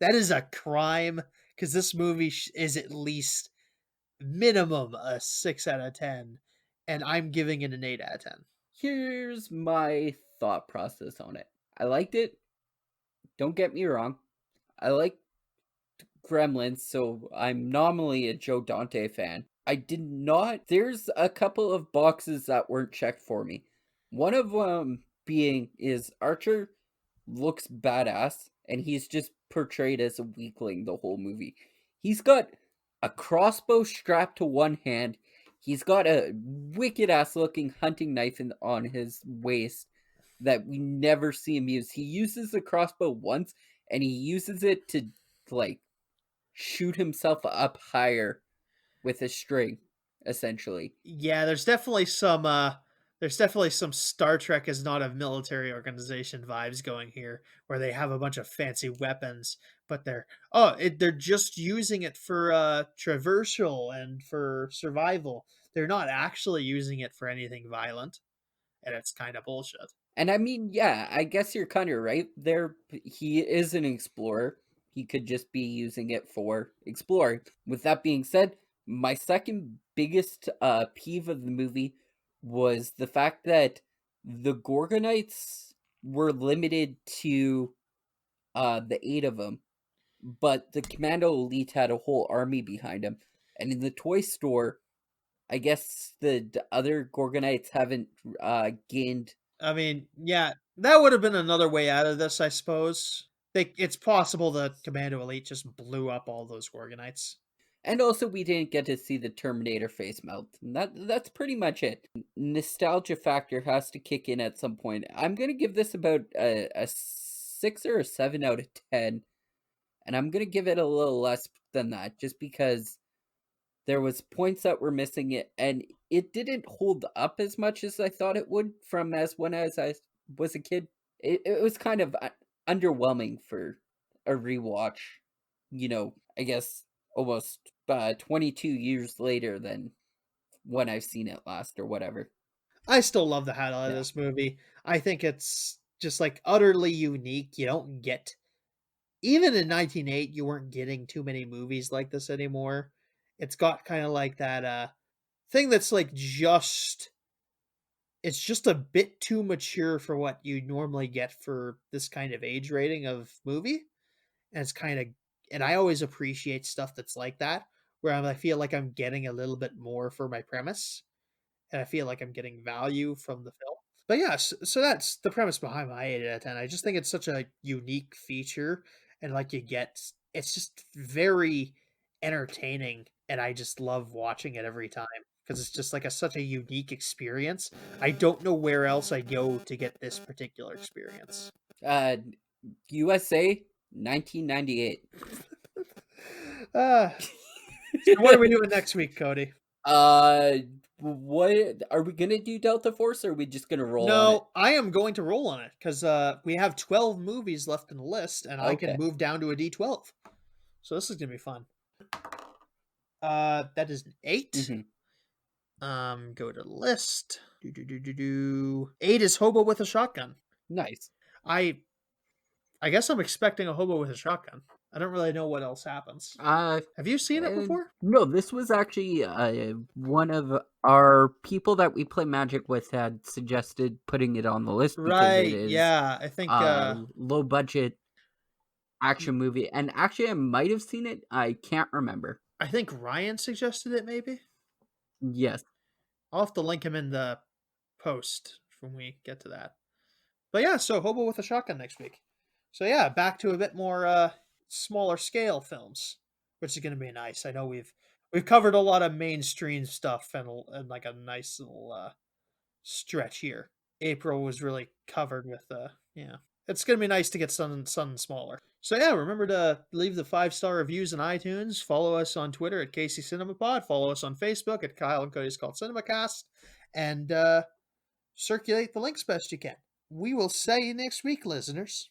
That is a crime, because this movie is at least minimum a 6 out of 10, and I'm giving it an 8 out of 10. Here's my thought process on it. I liked it. Don't get me wrong. I like Gremlins, so I'm nominally a Joe Dante fan. I did not. There's a couple of boxes that weren't checked for me. One of them being is Archer looks badass, and he's just portrayed as a weakling the whole movie. He's got a crossbow strapped to one hand. He's got a wicked ass looking hunting knife on his waist that we never see him use. He uses the crossbow once, and he uses it to like shoot himself up higher with a string, essentially. Yeah, there's definitely some Star Trek is not a military organization vibes going here, where they have a bunch of fancy weapons, but they're just using it for traversal and for survival. They're not actually using it for anything violent, and it's kind of bullshit. And I mean, yeah, I guess you're kind of right. There, he is an explorer. He could just be using it for exploring. With that being said, my second biggest peeve of the movie was the fact that the Gorgonites were limited to the 8 of them, but the Commando Elite had a whole army behind them. And in the toy store, I guess the other Gorgonites haven't gained. I mean, yeah, that would have been another way out of this, I suppose. it's possible the Commando Elite just blew up all those Gorgonites. And also, we didn't get to see the Terminator face melt. And that's pretty much it. Nostalgia factor has to kick in at some point. I'm gonna give this about a 6 or a 7 out of 10, and I'm gonna give it a little less than that, just because there was points that were missing it, and it didn't hold up as much as I thought it would from as I was a kid. It was kind of underwhelming for a rewatch. I guess almost 22 years later than when I've seen it last or whatever. I still love the hell out of Yeah. this movie. I think it's just like utterly unique. You don't get even in 1908 you weren't getting too many movies like this anymore. It's got kind of like that thing that's like it's just a bit too mature for what you normally get for this kind of age rating of movie. And it's kind of and I always appreciate stuff that's like that where I feel like I'm getting a little bit more for my premise and I feel like I'm getting value from the film. But yeah, so that's the premise behind my 8 out of 10. I just think it's such a unique feature, and like it's just very entertaining, and I just love watching it every time because it's just like such a unique experience. I don't know where else I go to get this particular experience. USA 1998. So what are we doing next week, Cody? What are we gonna do? Delta Force, or are we just gonna roll on it? No, I am going to roll on it because we have 12 movies left in the list, and I can Okay. move down to a D12. So this is gonna be fun. That is an 8. Go to list. 8 is Hobo with a Shotgun. Nice. I guess I'm expecting a hobo with a shotgun. I don't really know what else happens. Have you seen it before? No, this was actually one of our people that we play Magic with had suggested putting it on the list because it is yeah. I think low budget action movie. And actually, I might have seen it. I can't remember. I think Ryan suggested it, maybe. Yes. I'll have to link him in the post when we get to that. But yeah, so Hobo with a Shotgun next week. So yeah, back to a bit more smaller scale films, which is going to be nice. I know we've covered a lot of mainstream stuff and like a nice little stretch here. April was really covered with yeah. It's going to be nice to get something smaller. So yeah, remember to leave the 5-star reviews on iTunes. Follow us on Twitter at KCCinemaPod. Follow us on Facebook at Kyle and Cody's Called CinemaCast. And circulate the links best you can. We will see you next week, listeners.